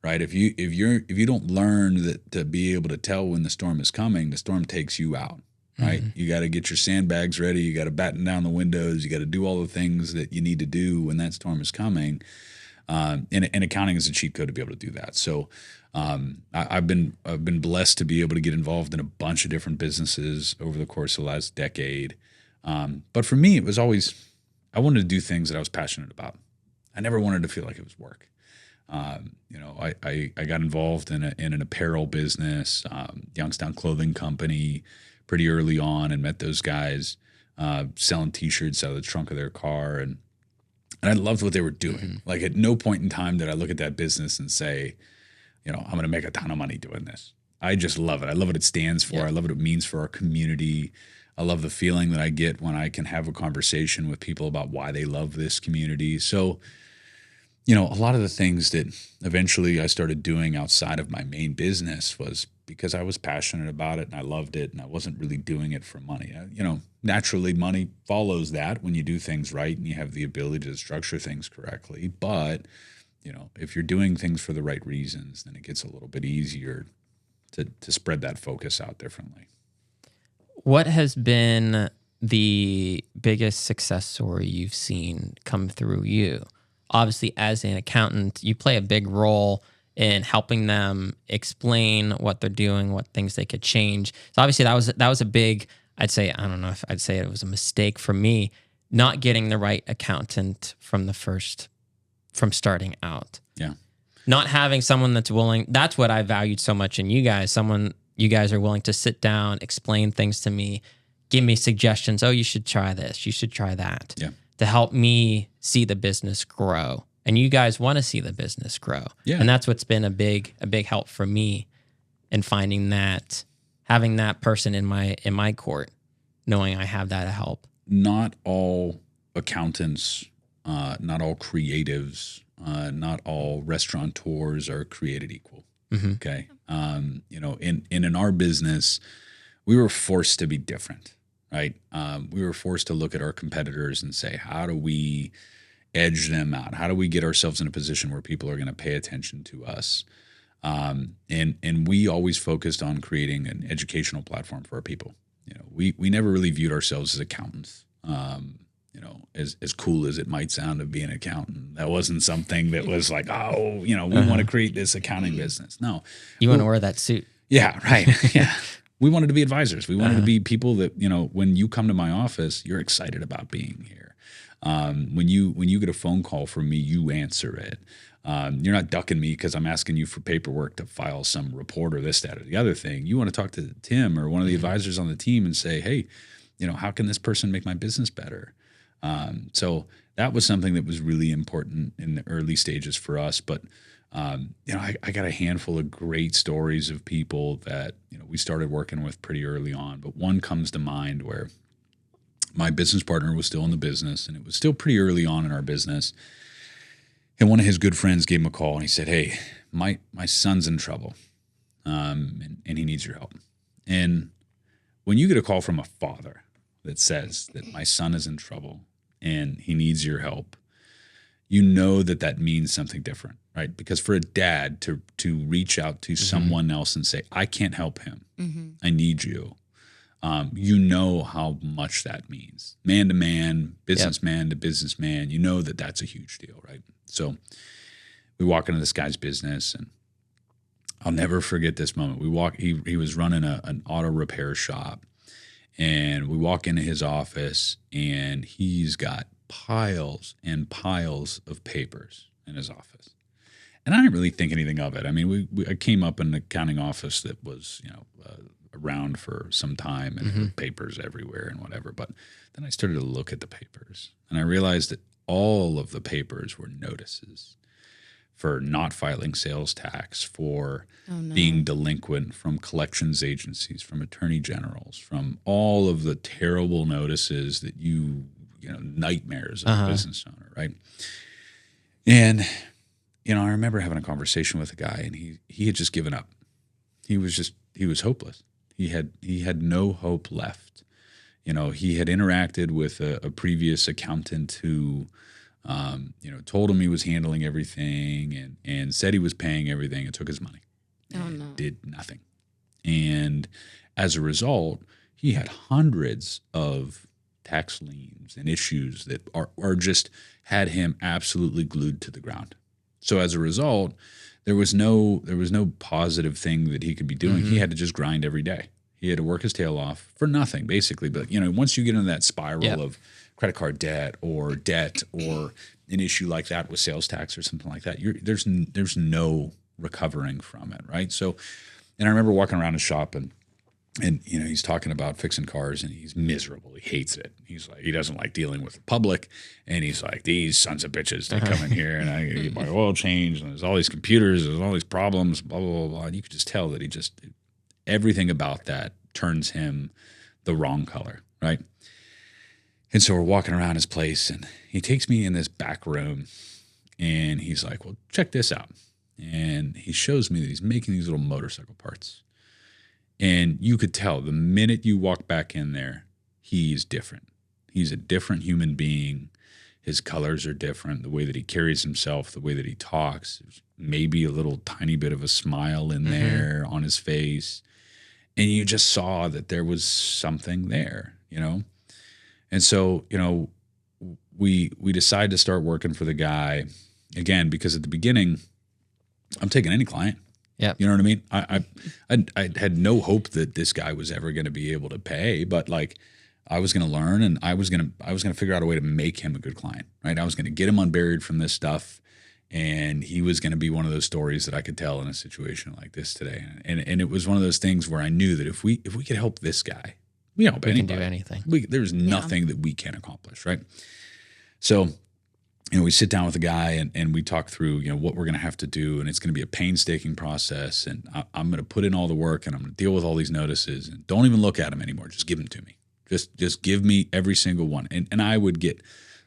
Right. If you don't learn that to be able to tell when the storm is coming, the storm takes you out. Right. You got to get your sandbags ready. You got to batten down the windows. You got to do all the things that you need to do when that storm is coming. And accounting is a cheat code to be able to do that. So I've been blessed to be able to get involved in a bunch of different businesses over the course of the last decade. But for me, it was always, I wanted to do things that I was passionate about. I never wanted to feel like it was work. I got involved in an apparel business, Youngstown Clothing Company, pretty early on, and met those guys selling T-shirts out of the trunk of their car, and I loved what they were doing. Like, at no point in time did I look at that business and say, I'm going to make a ton of money doing this. I just love it. I love what it stands for. I love what it means for our community. I love the feeling that I get when I can have a conversation with people about why they love this community. So, a lot of the things that eventually I started doing outside of my main business was because I was passionate about it and I loved it, and I wasn't really doing it for money. Naturally, money follows that when you do things right and you have the ability to structure things correctly. But, if you're doing things for the right reasons, then it gets a little bit easier to spread that focus out differently. What has been the biggest success story you've seen come through you? Obviously, as an accountant, you play a big role in helping them explain what they're doing, what things they could change. So obviously that was a big, I'd say, I don't know if I'd say it was a mistake for me, not getting the right accountant from starting out. Yeah. Not having someone that's willing, that's what I valued so much in you guys. You guys are willing to sit down, explain things to me, give me suggestions. Oh, you should try this. You should try that. Yeah. To help me see the business grow. And you guys want to see the business grow. Yeah. And that's what's been a big help for me in finding that, having that person in my court, knowing I have that help. Not all accountants, not all creatives, not all restaurateurs are created equal. Mm-hmm. Okay. In our business, we were forced to be different, right? We were forced to look at our competitors and say, how do we edge them out? How do we get ourselves in a position where people are going to pay attention to us? And we always focused on creating an educational platform for our people. We never really viewed ourselves as accountants. As cool as it might sound to be an accountant, that wasn't something that was like, we want to create this accounting business. No. You want to wear that suit. Yeah, right. Yeah. We wanted to be advisors. We wanted to be people that, when you come to my office, you're excited about being here. When you get a phone call from me, you answer it. You're not ducking me because I'm asking you for paperwork to file some report or this, that, or the other thing. You want to talk to Tim or one of the advisors on the team and say, hey, how can this person make my business better? So that was something that was really important in the early stages for us. But, I got a handful of great stories of people that, we started working with pretty early on. But one comes to mind where my business partner was still in the business, and it was still pretty early on in our business. And one of his good friends gave him a call, and he said, hey, my son's in trouble, and he needs your help. And when you get a call from a father that says that my son is in trouble and he needs your help, you know that means something different, right? Because for a dad to reach out to someone else and say, I can't help him, I need you, you know how much that means. Man to man, businessman to businessman, that's a huge deal, right? So we walk into this guy's business, and I'll never forget this moment. He was running an auto repair shop, and we walk into his office, and he's got piles and piles of papers in his office. And I didn't really think anything of it. I mean, I came up in an accounting office that was, around for some time, and there were papers everywhere and whatever. But then I started to look at the papers, and I realized that all of the papers were notices for not filing sales tax, for being delinquent from collections agencies, from attorney generals, from all of the terrible notices that nightmares of a business owner, right? And, I remember having a conversation with a guy, and he had just given up. He was hopeless. He had no hope left. He had interacted with a previous accountant who, told him he was handling everything and said he was paying everything and took his money. Did nothing. And as a result, he had hundreds of tax liens and issues that are just had him absolutely glued to the ground. So as a result, there was no positive thing that he could be doing. He had to just grind every day. He had to work his tail off for nothing, basically. But once you get into that spiral of credit card debt or an issue like that with sales tax or something like that, there's no recovering from it, right? So, and I remember walking around his shop, and he's talking about fixing cars, and he's miserable. He hates it. He's like, he doesn't like dealing with the public, and he's like, these sons of bitches, they come in here, and I get my oil changed, and there's all these computers, there's all these problems, blah blah blah blah. And you could just tell that everything about that turns him the wrong color, right? And so we're walking around his place, and he takes me in this back room, and he's like, well, check this out. And he shows me that he's making these little motorcycle parts. And you could tell the minute you walk back in there, he's different. He's a different human being. His colors are different. The way that he carries himself, the way that he talks, there's maybe a little tiny bit of a smile in there on his face. And you just saw that there was something there, And so, we decided to start working for the guy again, because at the beginning, I'm taking any client. Yeah. You know what I mean? I had no hope that this guy was ever going to be able to pay, but I was going to learn, and I was going to figure out a way to make him a good client, right? I was going to get him unburied from this stuff, and he was going to be one of those stories that I could tell in a situation like this today. And it was one of those things where I knew that if we could help this guy, We help We anybody. can do anything. There's nothing that we can't accomplish, right? So, we sit down with the guy and we talk through, what we're going to have to do. And it's going to be a painstaking process. And I'm going to put in all the work and I'm going to deal with all these notices and don't even look at them anymore. Just give them to me. Just give me every single one. And I would get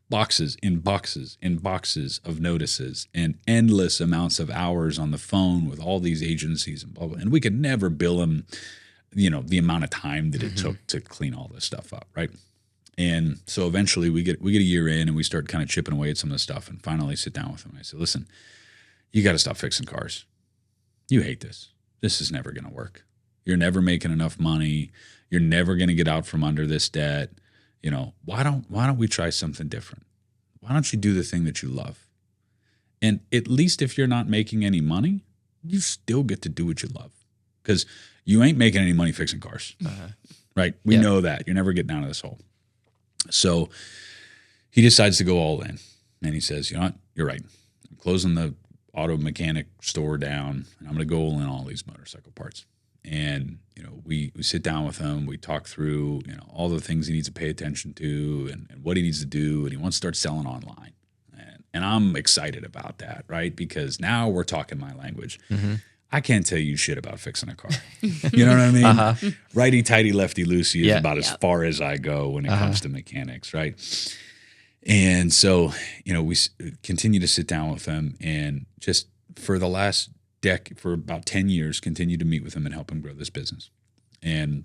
boxes and boxes and boxes of notices and endless amounts of hours on the phone with all these agencies and blah, blah. And we could never bill them, the amount of time that it took to clean all this stuff up, right? And so eventually we get a year in and we start kind of chipping away at some of the stuff and finally sit down with him. I said, listen, you got to stop fixing cars. You hate this. This is never going to work. You're never making enough money. You're never going to get out from under this debt. Why don't we try something different? Why don't you do the thing that you love? And at least if you're not making any money, you still get to do what you love because you ain't making any money fixing cars, right? We know that. You're never getting out of this hole. So he decides to go all in and he says, you know what? You're right. I'm closing the auto mechanic store down and I'm going to go all in all these motorcycle parts. And, we sit down with him, we talk through, all the things he needs to pay attention to and what he needs to do. And he wants to start selling online. And I'm excited about that, right? Because now we're talking my language. Mm-hmm. I can't tell you shit about fixing a car. You know what I mean? Righty-tighty, lefty-loosey is about as far as I go when it comes to mechanics, right? And so, we continue to sit down with him and just for the last for about 10 years, continue to meet with him and help him grow this business and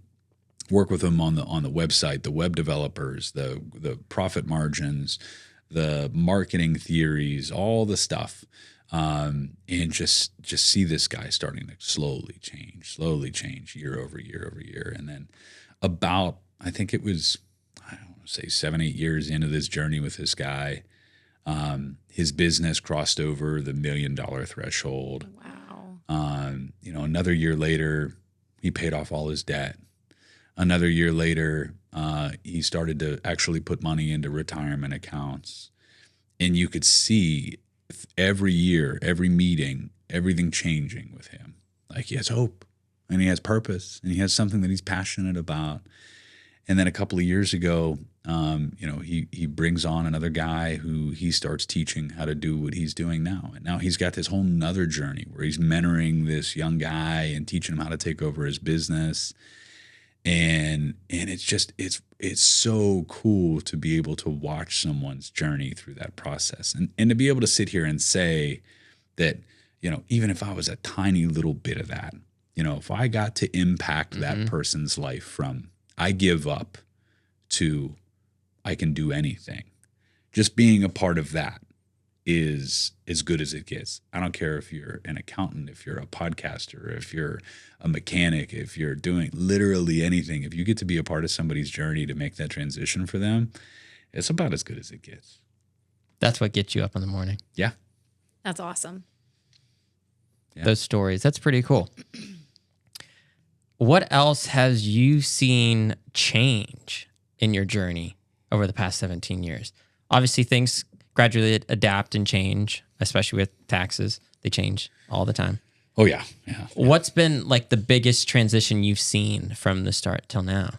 work with him on the website, the web developers, the profit margins, the marketing theories, all the stuff. And just see this guy starting to slowly change year over year. And then about, I think it was, I don't want to say 7-8 years into this journey with this guy, his business crossed over the $1 million threshold. Wow. Another year later, he paid off all his debt. Another year later, he started to actually put money into retirement accounts. And you could see every year, every meeting, everything changing with him. Like he has hope and he has purpose and he has something that he's passionate about. And then a couple of years ago, he brings on another guy who he starts teaching how to do what he's doing now. And now he's got this whole nother journey where he's mentoring this young guy and teaching him how to take over his business. And it's so cool to be able to watch someone's journey through that process and to be able to sit here and say that, even if I was a tiny little bit of that, if I got to impact that person's life from I give up to I can do anything, just being a part of that is as good as it gets. I don't care if you're an accountant, if you're a podcaster, if you're a mechanic, if you're doing literally anything. If you get to be a part of somebody's journey to make that transition for them, it's about as good as it gets. That's what gets you up in the morning. Yeah. That's awesome. Yeah. Those stories. That's pretty cool. What else has you seen change in your journey over the past 17 years? Obviously, things gradually adapt and change, especially with taxes. They change all the time. Oh, yeah. What's been like the biggest transition you've seen from the start till now?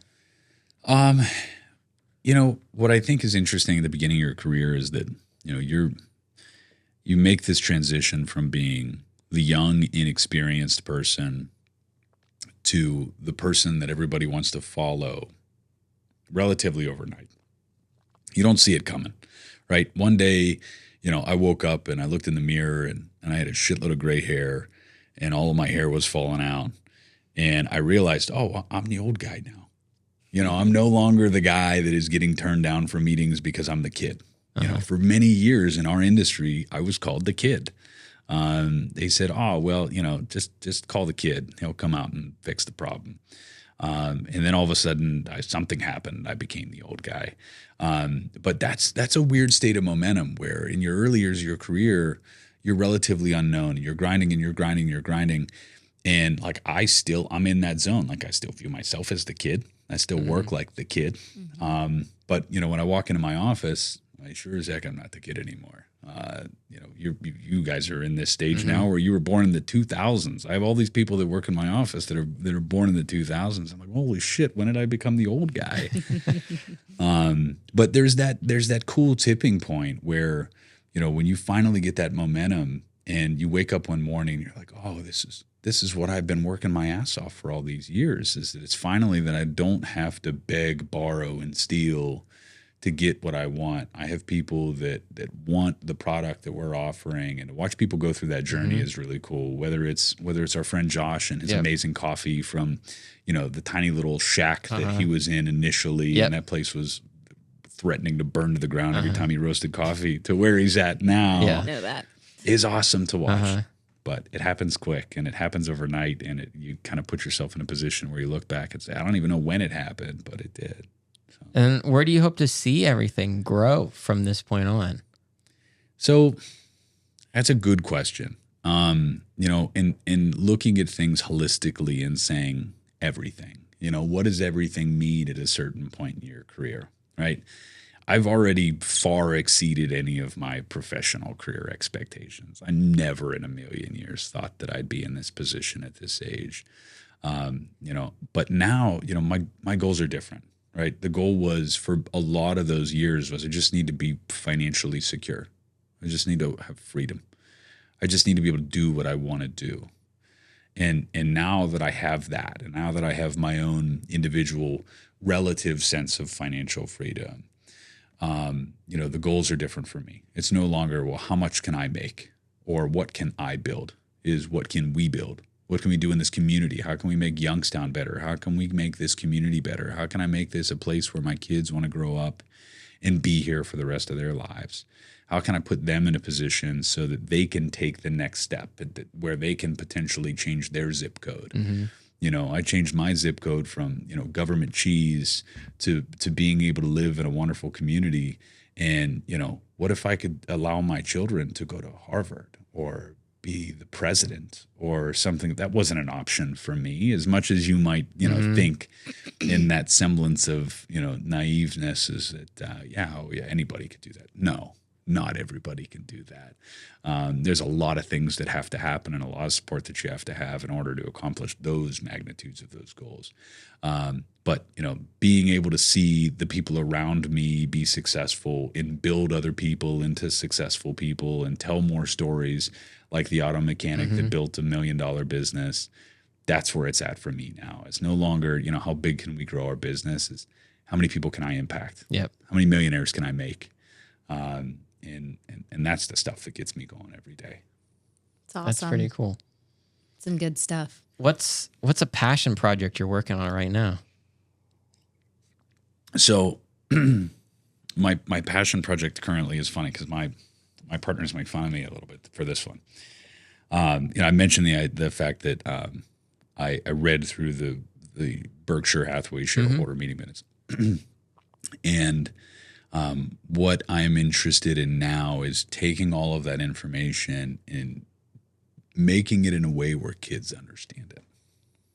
What I think is interesting at the beginning of your career is that, you make this transition from being the young, inexperienced person to the person that everybody wants to follow relatively overnight. You don't see it coming, right? One day, I woke up and I looked in the mirror and I had a shitload of gray hair and all of my hair was falling out. And I realized, I'm the old guy now. I'm no longer the guy that is getting turned down for meetings because I'm the kid. For many years in our industry, I was called the kid. They said, just call the kid. He'll come out and fix the problem. And then all of a sudden something happened. I became the old guy. But that's a weird state of momentum where in your early years of your career, you're relatively unknown. You're grinding and you're grinding, you're grinding. And like I'm in that zone. Like I still view myself as the kid. I still work like the kid. But when I walk into my office, I sure as heck I'm not the kid anymore. You guys are in this stage now where you were born in the 2000s. I have all these people that work in my office that are born in the 2000s. I'm like, holy shit, when did I become the old guy? But there's that cool tipping point where, when you finally get that momentum and you wake up one morning, you're like, oh, this is what I've been working my ass off for all these years, is that it's finally that I don't have to beg, borrow, and steal to get what I want. I have people that want the product that we're offering, and to watch people go through that journey is really cool. Whether it's our friend Josh and his amazing coffee from, the tiny little shack that he was in initially, and that place was threatening to burn to the ground every time he roasted coffee, to where he's at now. I know that is awesome to watch. But it happens quick, and it happens overnight, and you kind of put yourself in a position where you look back and say, I don't even know when it happened, but it did. And where do you hope to see everything grow from this point on? So that's a good question. In looking at things holistically and saying everything, what does everything mean at a certain point in your career, right? I've already far exceeded any of my professional career expectations. I never in a million years thought that I'd be in this position at this age. But now, my goals are different. Right. The goal was, for a lot of those years, was I just need to be financially secure. I just need to have freedom. I just need to be able to do what I want to do. And now that I have that, and now that I have my own individual relative sense of financial freedom, the goals are different for me. It's no longer, well, how much can I make, or what can I build? Is what can we build? What can we do in this community? How can we make Youngstown better? How can we make this community better? How can I make this a place where my kids want to grow up and be here for the rest of their lives? How can I put them in a position so that they can take the next step, where they can potentially change their zip code? I changed my zip code from, government cheese to being able to live in a wonderful community. And, what if I could allow my children to go to Harvard or be the president or something? That wasn't an option for me, as much as you might, think in that semblance of, naiveness, is that, anybody could do that. No, not everybody can do that. There's a lot of things that have to happen, and a lot of support that you have to have in order to accomplish those magnitudes of those goals. But, being able to see the people around me be successful and build other people into successful people and tell more stories, like the auto mechanic that built $1 million business, that's where it's at for me now. It's no longer, how big can we grow our business? It's how many people can I impact? Yep. How many millionaires can I make? And that's the stuff that gets me going every day. It's awesome. That's pretty cool. Some good stuff. What's a passion project you're working on right now? So my passion project currently is funny, because my partners make fun of me a little bit for this one. I mentioned the fact that I read through the Berkshire Hathaway shareholder meeting minutes, and what I'm interested in now is taking all of that information and making it in a way where kids understand it.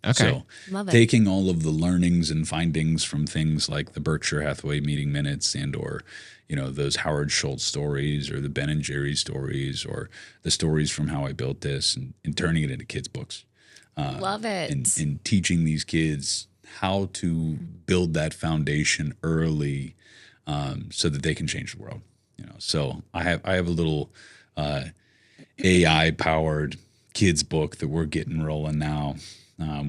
Okay. So Love it. taking all of the learnings and findings from things like the Berkshire Hathaway meeting minutes, and or those Howard Schultz stories, or the Ben and Jerry stories, or the stories from How I Built This, and turning it into kids' books. Love it. And teaching these kids how to build that foundation early, so that they can change the world. So I have a little AI powered kids book that we're getting rolling now.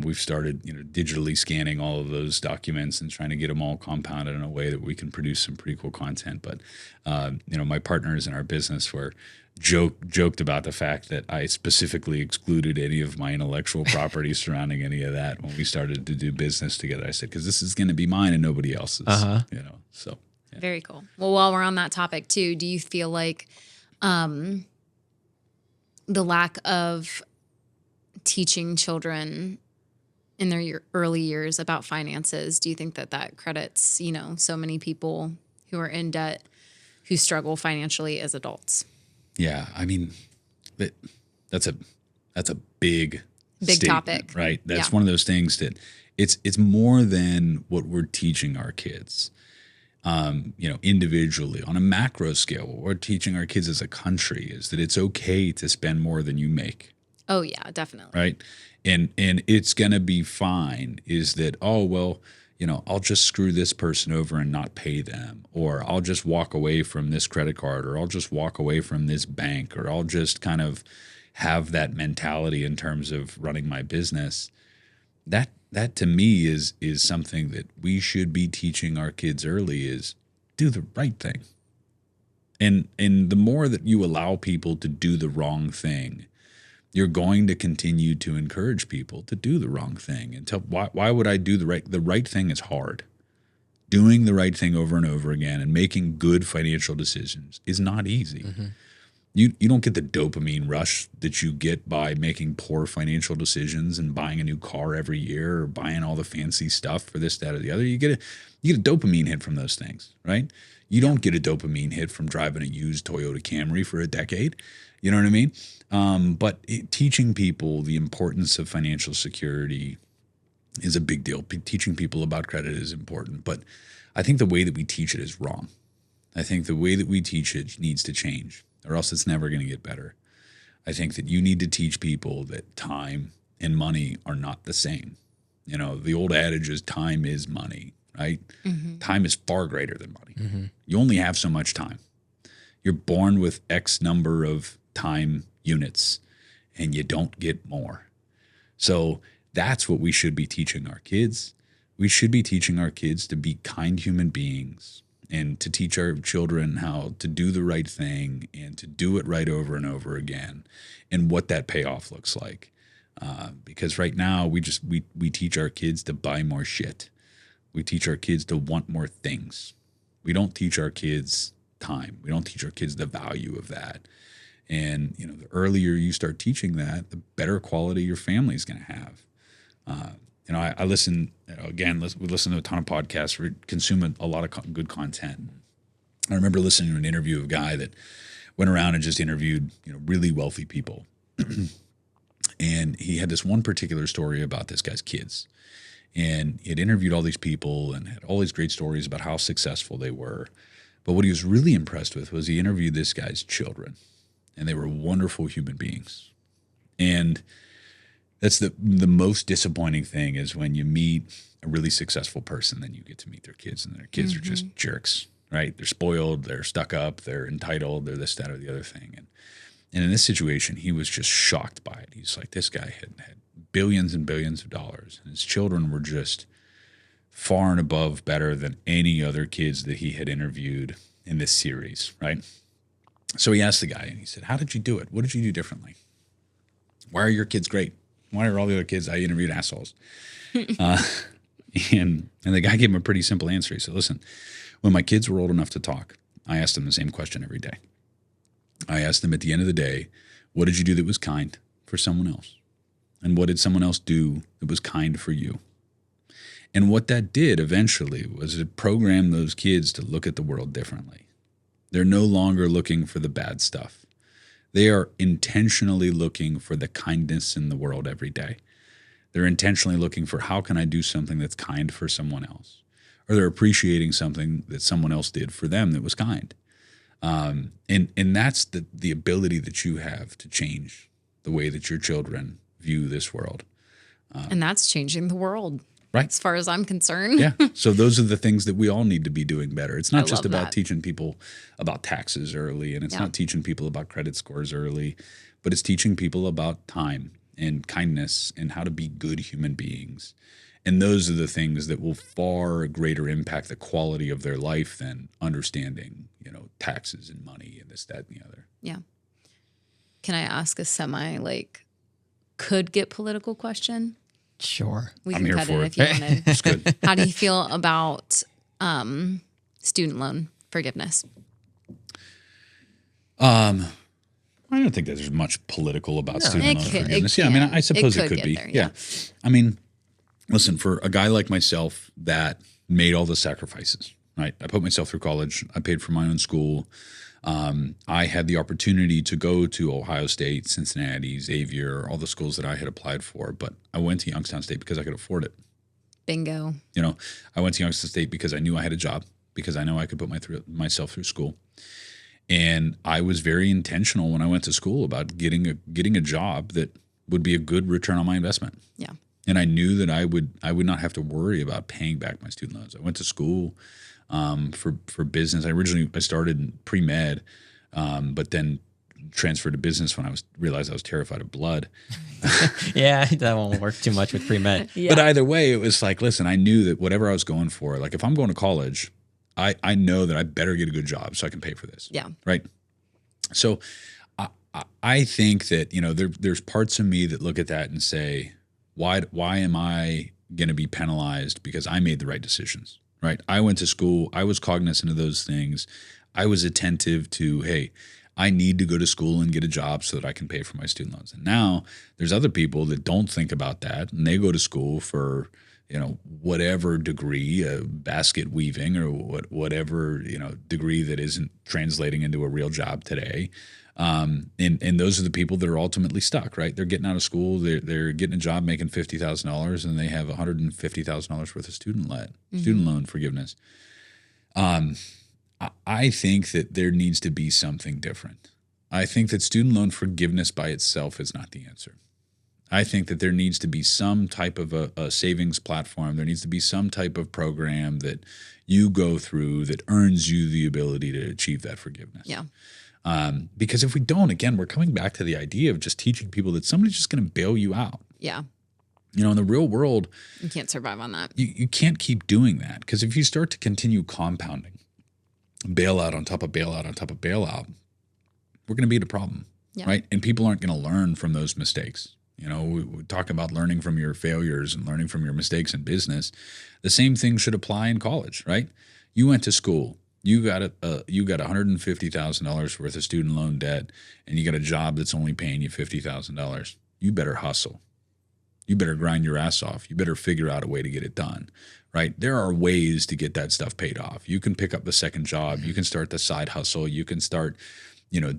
We've started, digitally scanning all of those documents and trying to get them all compounded in a way that we can produce some pretty cool content. But, my partners in our business were joked about the fact that I specifically excluded any of my intellectual property surrounding any of that when we started to do business together. I said, because this is going to be mine and nobody else's, so. Yeah. Very cool. Well, while we're on that topic too, do you feel like the lack of teaching children in their early years about finances, do you think that credits, so many people who are in debt, who struggle financially as adults? Yeah. I mean, that's a big topic, right? That's one of those things that it's more than what we're teaching our kids. individually. On a macro scale, what we're teaching our kids as a country is that it's okay to spend more than you make. Oh yeah, definitely. Right. And it's going to be fine is that, oh, well, I'll just screw this person over and not pay them, or I'll just walk away from this credit card, or I'll just walk away from this bank, or I'll just kind of have that mentality in terms of running my business. That to me is something that we should be teaching our kids early is do the right thing. And the more that you allow people to do the wrong thing, you're going to continue to encourage people to do the wrong thing. And why would I do the right thing is hard. Doing the right thing over and over again and making good financial decisions is not easy. Mm-hmm. You don't get the dopamine rush that you get by making poor financial decisions and buying a new car every year or buying all the fancy stuff for this, that, or the other. You get a dopamine hit from those things, right? You don't get a dopamine hit from driving a used Toyota Camry for a decade. You know what I mean? But teaching people the importance of financial security is a big deal. Teaching people about credit is important. But I think the way that we teach it is wrong. I think the way that we teach it needs to change, or else it's never going to get better. I think that you need to teach people that time and money are not the same. The old adage is time is money, right? Mm-hmm. Time is far greater than money. Mm-hmm. You only have so much time. You're born with X number of time units and you don't get more. So that's what we should be teaching our kids. We should be teaching our kids to be kind human beings and to teach our children how to do the right thing and to do it right over and over again and what that payoff looks like. Because right now we teach our kids to buy more shit. We teach our kids to want more things. We don't teach our kids time. We don't teach our kids the value of that. And, the earlier you start teaching that, the better quality your family is going to have. I listen, we listen to a ton of podcasts. We consume a lot of good content. I remember listening to an interview of a guy that went around and just interviewed, really wealthy people. And he had this one particular story about this guy's kids. And he had interviewed all these people and had all these great stories about how successful they were. But what he was really impressed with was he interviewed this guy's children. And they were wonderful human beings. And that's the most disappointing thing is when you meet a really successful person, then you get to meet their kids, and their kids are just jerks, right? They're spoiled, they're stuck up, they're entitled, they're this, that, or the other thing. And in this situation, he was just shocked by it. He's like, this guy had billions and billions of dollars, and his children were just far and above better than any other kids that he had interviewed in this series, right? So he asked the guy, and he said, how did you do it? What did you do differently? Why are your kids great? Why are all the other kids I interviewed assholes? And the guy gave him a pretty simple answer. He said, listen, when my kids were old enough to talk, I asked them the same question every day. I asked them at the end of the day, what did you do that was kind for someone else? And what did someone else do that was kind for you? And what that did eventually was it programmed those kids to look at the world differently. They're no longer looking for the bad stuff. They are intentionally looking for the kindness in the world every day. They're intentionally looking for how can I do something that's kind for someone else? Or they're appreciating something that someone else did for them that was kind. And that's the ability that you have to change the way that your children view this world. And that's changing the world. Right. As far as I'm concerned. Yeah. So those are the things that we all need to be doing better. It's not just about that. teaching people about taxes early, and it's not teaching people about credit scores early, but it's teaching people about time and kindness and how to be good human beings. And those are the things that will far greater impact the quality of their life than understanding, taxes and money and this, that, and the other. Yeah. Can I ask a could get political question? Sure. We I'm can here cut for it if you wanted. It's good. How do you feel about student loan forgiveness? I don't think that there's much political about student loan forgiveness. Yeah, I suppose it could be. There, yeah. Listen, for a guy like myself that made all the sacrifices, right? I put myself through college. I paid for my own school. I had the opportunity to go to Ohio State, Cincinnati, Xavier, all the schools that I had applied for, but I went to Youngstown State because I could afford it. Bingo. I went to Youngstown State because I knew I had a job. because I know I could put myself through school. And I was very intentional when I went to school about getting a job that would be a good return on my investment. Yeah. And I knew that I would not have to worry about paying back my student loans. I went to school for business. I started in pre-med, but then transferred to business when realized I was terrified of blood. Yeah, that won't work too much with pre-med. But either way, it was like, listen, I knew that whatever I was going for, like if I'm going to college, I know that I better get a good job so I can pay for this. Yeah. Right. So I think that, there's parts of me that look at that and say, why am I going to be penalized because I made the right decisions? Right. I went to school. I was cognizant of those things. I was attentive to, hey, I need to go to school and get a job so that I can pay for my student loans. And now there's other people that don't think about that, and they go to school for, whatever degree, basket weaving or whatever, degree that isn't translating into a real job today. And those are the people that are ultimately stuck, right? They're getting out of school, they're getting a job making $50,000, and they have $150,000 worth of student loan forgiveness. I think that there needs to be something different. I think that student loan forgiveness by itself is not the answer. I think that there needs to be some type of a savings platform. There needs to be some type of program that you go through that earns you the ability to achieve that forgiveness. Yeah. Because if we don't, again, we're coming back to the idea of just teaching people that somebody's just going to bail you out. Yeah. In the real world, you can't survive on that. You can't keep doing that, because if you start to continue compounding bailout on top of bailout on top of bailout, we're going to be at a problem, right? And people aren't going to learn from those mistakes. We talk about learning from your failures and learning from your mistakes in business. The same thing should apply in college, right? You went to school. You got $150,000 worth of student loan debt, and you got a job that's only paying you $50,000. You better hustle. You better grind your ass off. You better figure out a way to get it done, right? There are ways to get that stuff paid off. You can pick up the second job. You can start the side hustle. You can start,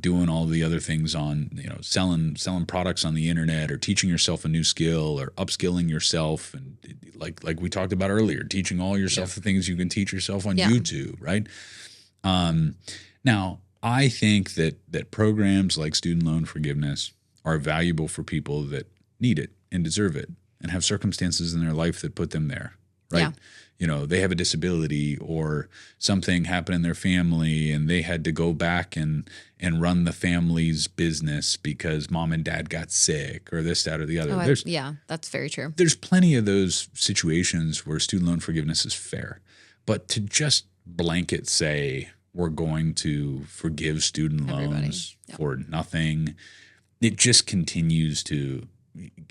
doing all the other things on, selling products on the internet, or teaching yourself a new skill, or upskilling yourself. And like we talked about earlier, teaching all yourself the things you can teach yourself on YouTube, right? Now, I think that programs like student loan forgiveness are valuable for people that need it and deserve it and have circumstances in their life that put them there, right? Yeah. They have a disability or something happened in their family and they had to go back and run the family's business because mom and dad got sick or this, that, or the other. That's very true. There's plenty of those situations where student loan forgiveness is fair. But to just blanket say we're going to forgive student loans for nothing, it just continues to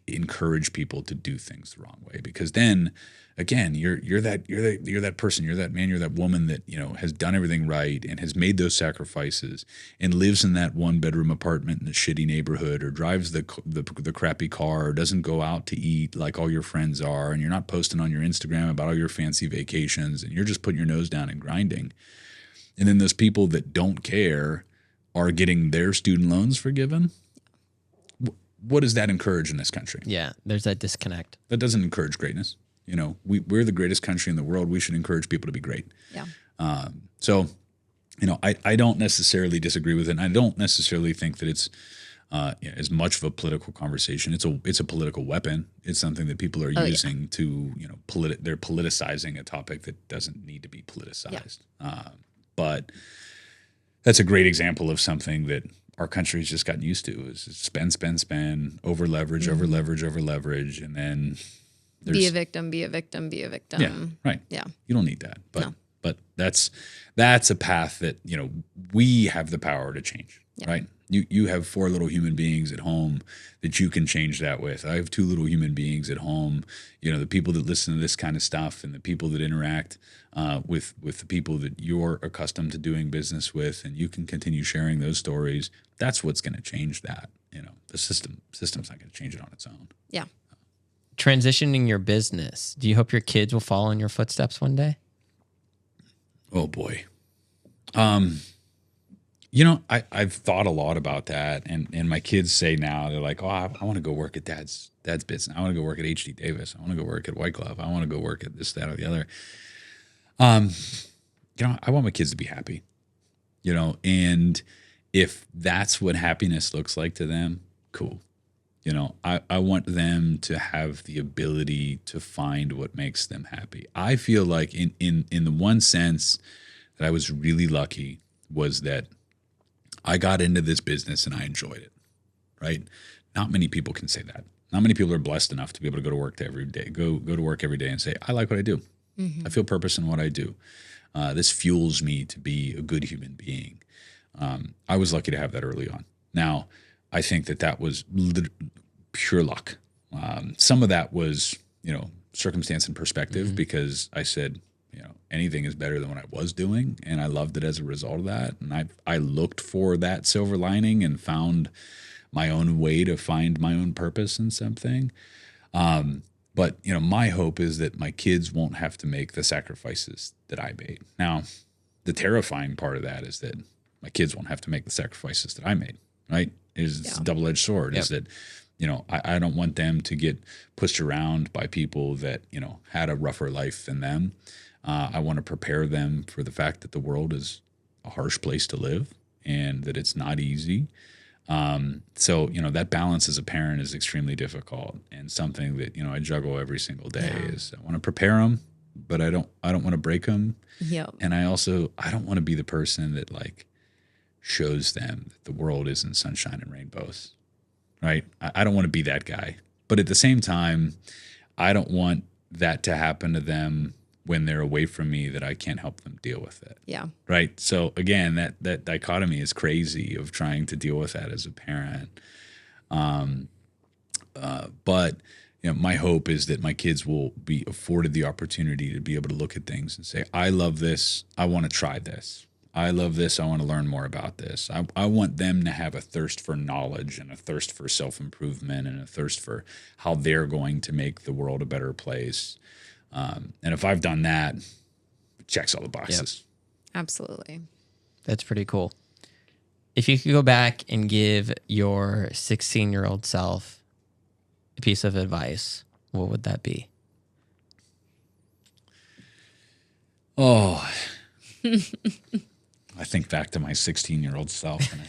encourage people to do things the wrong way, because then again you're that person, you're that man, you're that woman that has done everything right and has made those sacrifices and lives in that 1-bedroom apartment in a shitty neighborhood, or drives the crappy car, or doesn't go out to eat like all your friends are, and you're not posting on your Instagram about all your fancy vacations, and you're just putting your nose down and grinding. And then those people that don't care are getting their student loans forgiven. What does that encourage in this country? Yeah, there's that disconnect. That doesn't encourage greatness. We're the greatest country in the world. We should encourage people to be great. Yeah. So, I don't necessarily disagree with it. And I don't necessarily think that it's as much of a political conversation. It's a political weapon. It's something that people are using to, they're politicizing a topic that doesn't need to be politicized. Yeah. But that's a great example of something that our country's just gotten used to, is spend, over leverage, over leverage, and then be a victim. Yeah, right. Yeah. You don't need that. But that's a path that, we have the power to change, right? You have 4 little human beings at home that you can change that with. I have 2 little human beings at home, the people that listen to this kind of stuff and the people that interact with the people that you're accustomed to doing business with, and you can continue sharing those stories. That's what's going to change that. The system's not going to change it on its own. Yeah. Transitioning your business, do you hope your kids will follow in your footsteps one day? Oh boy. I've thought a lot about that, and my kids say now, they're like, oh, I want to go work at dad's business. I want to go work at HD Davis. I want to go work at White Glove. I want to go work at this, that, or the other. I want my kids to be happy, and if that's what happiness looks like to them, cool. I want them to have the ability to find what makes them happy. I feel like in the one sense that I was really lucky was that I got into this business and I enjoyed it, right? Not many people can say that. Not many people are blessed enough to be able to go to work go to work every day and say, I like what I do. I feel purpose in what I do. This fuels me to be a good human being. I was lucky to have that early on. Now, I think that was pure luck. Some of that was, circumstance and perspective, because I said, anything is better than what I was doing, and I loved it as a result of that. And I looked for that silver lining and found my own way to find my own purpose in something. But my hope is that my kids won't have to make the sacrifices that I made. Now, the terrifying part of that is that my kids won't have to make the sacrifices that I made, right? It's a double-edged sword. Is that, I don't want them to get pushed around by people that, had a rougher life than them. I want to prepare them for the fact that the world is a harsh place to live and that it's not easy. So, that balance as a parent is extremely difficult, and something that, I juggle every single day. Is I want to prepare them, but I don't want to break them. Yep. And I don't want to be the person that shows them that the world isn't sunshine and rainbows, right? I don't want to be that guy. But at the same time, I don't want that to happen to them when they're away from me, that I can't help them deal with it. Yeah. Right. So again, that dichotomy is crazy of trying to deal with that as a parent. But my hope is that my kids will be afforded the opportunity to be able to look at things and say, I love this. I want to try this. I love this. I want to learn more about this. I want them to have a thirst for knowledge and a thirst for self-improvement and a thirst for how they're going to make the world a better place. And if I've done that, it checks all the boxes. Yep. Absolutely. That's pretty cool. If you could go back and give your 16-year-old self a piece of advice, what would that be? Oh, I think back to my 16-year-old self. And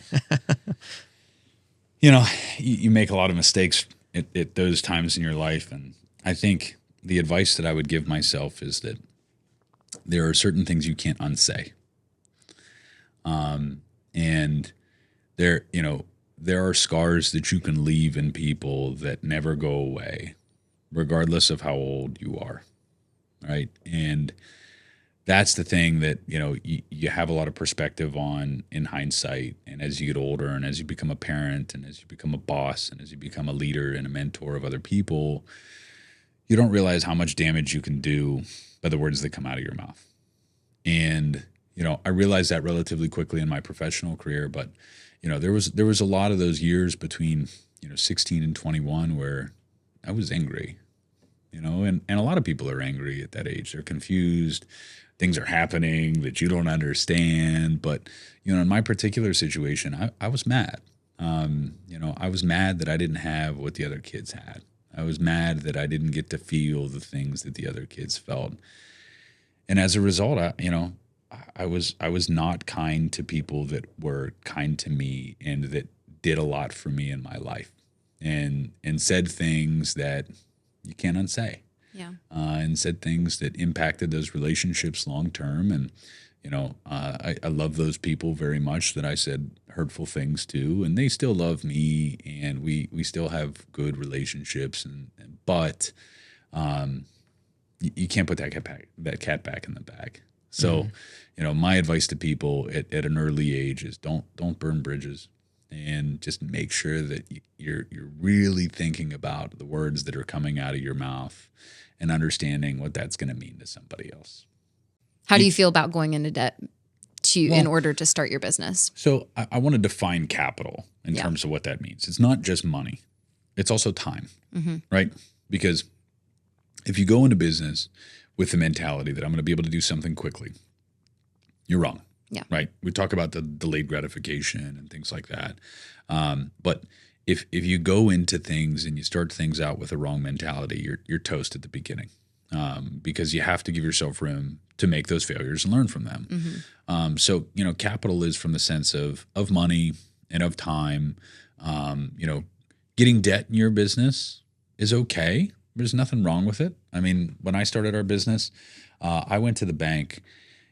you make a lot of mistakes at those times in your life. And I think the advice that I would give myself is that there are certain things you can't unsay. And there are scars that you can leave in people that never go away, regardless of how old you are, right? And that's the thing that, you have a lot of perspective on in hindsight. And as you get older and as you become a parent and as you become a boss and as you become a leader and a mentor of other people, you don't realize how much damage you can do by the words that come out of your mouth. And, I realized that relatively quickly in my professional career, but, there was a lot of those years between, 16 and 21 where I was angry, and a lot of people are angry at that age. They're confused. Things are happening that you don't understand. But, in my particular situation, I was mad. I was mad that I didn't have what the other kids had. I was mad that I didn't get to feel the things that the other kids felt. And as a result, I was not kind to people that were kind to me and that did a lot for me in my life and said things that you can't unsay. Yeah. And said things that impacted those relationships long term. And, I love those people very much that I said hurtful things to, and they still love me, and we still have good relationships. But you can't put that cat back in the bag. So, my advice to people at an early age is don't burn bridges, and just make sure that you're really thinking about the words that are coming out of your mouth and understanding what that's going to mean to somebody else. How do you feel about going into debt in order to start your business? So I want to define capital in terms of what that means. It's not just money. It's also time, right? Because if you go into business with the mentality that I'm going to be able to do something quickly, you're wrong. Yeah. Right. We talk about the delayed gratification and things like that. But if you go into things and you start things out with the wrong mentality, you're toast at the beginning. because you have to give yourself room to make those failures and learn from them. So, capital is from the sense of money and of time. Getting debt in your business is okay. There's nothing wrong with it. I mean, when I started our business, I went to the bank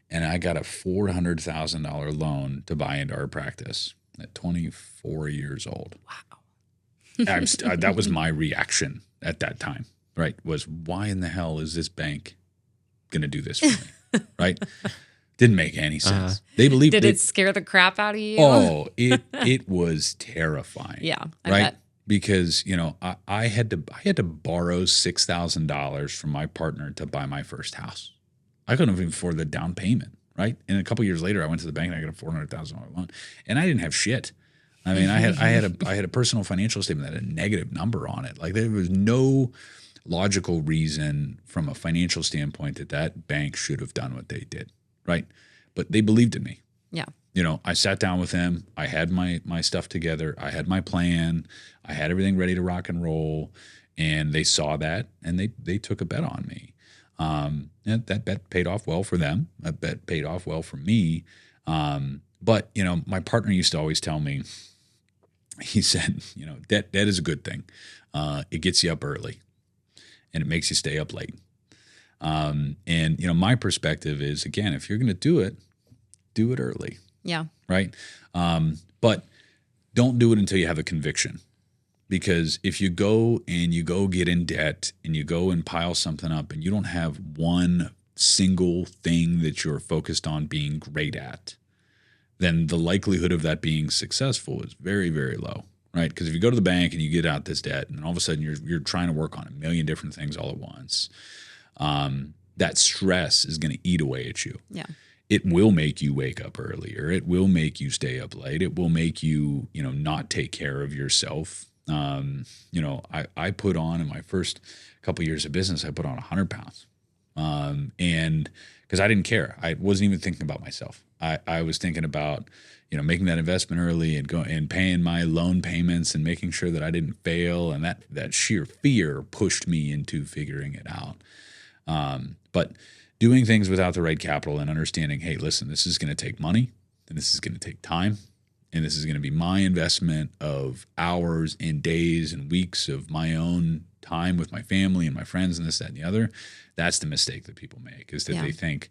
and I got a $400,000 loan to buy into our practice at 24 years old. Wow. That was my reaction at that time, right? Was why in the hell is this bank going to do this for me, right? Didn't make any sense. They believed. Did it scare the crap out of you? Oh, it was terrifying. Yeah, I right. bet. Because I had to borrow $6,000 from my partner to buy my first house. I couldn't even afford the down payment, right? And a couple years later, I went to the bank and I got a $400,000 loan, and I didn't have shit. I mean, I had a personal financial statement that had a negative number on it. Like there was no logical reason from a financial standpoint that bank should have done what they did, right? But they believed in me. Yeah. I sat down with them. I had my stuff together. I had my plan. I had everything ready to rock and roll. And they saw that, and they took a bet on me. And that bet paid off well for them. That bet paid off well for me. But my partner used to always tell me, he said, debt is a good thing. It gets you up early, and it makes you stay up late. And my perspective is, again, if you're going to do it early. Yeah. Right. But don't do it until you have a conviction, because if you go get in debt and you go and pile something up and you don't have one single thing that you're focused on being great at, then the likelihood of that being successful is very, very low. Right. Because if you go to the bank and you get out this debt and all of a sudden you're trying to work on a million different things all at once, that stress is going to eat away at you. Yeah. It will make you wake up earlier. It will make you stay up late. It will make you, not take care of yourself. I put on, in my first couple of years of business, I put on 100 pounds. And because I didn't care. I wasn't even thinking about myself. I was thinking about, making that investment early and paying my loan payments and making sure that I didn't fail. And that sheer fear pushed me into figuring it out. But doing things without the right capital and understanding, hey, listen, this is going to take money, and this is going to take time, and this is going to be my investment of hours and days and weeks of my own time with my family and my friends and this, that, and the other. That's the mistake that people make, is that they think,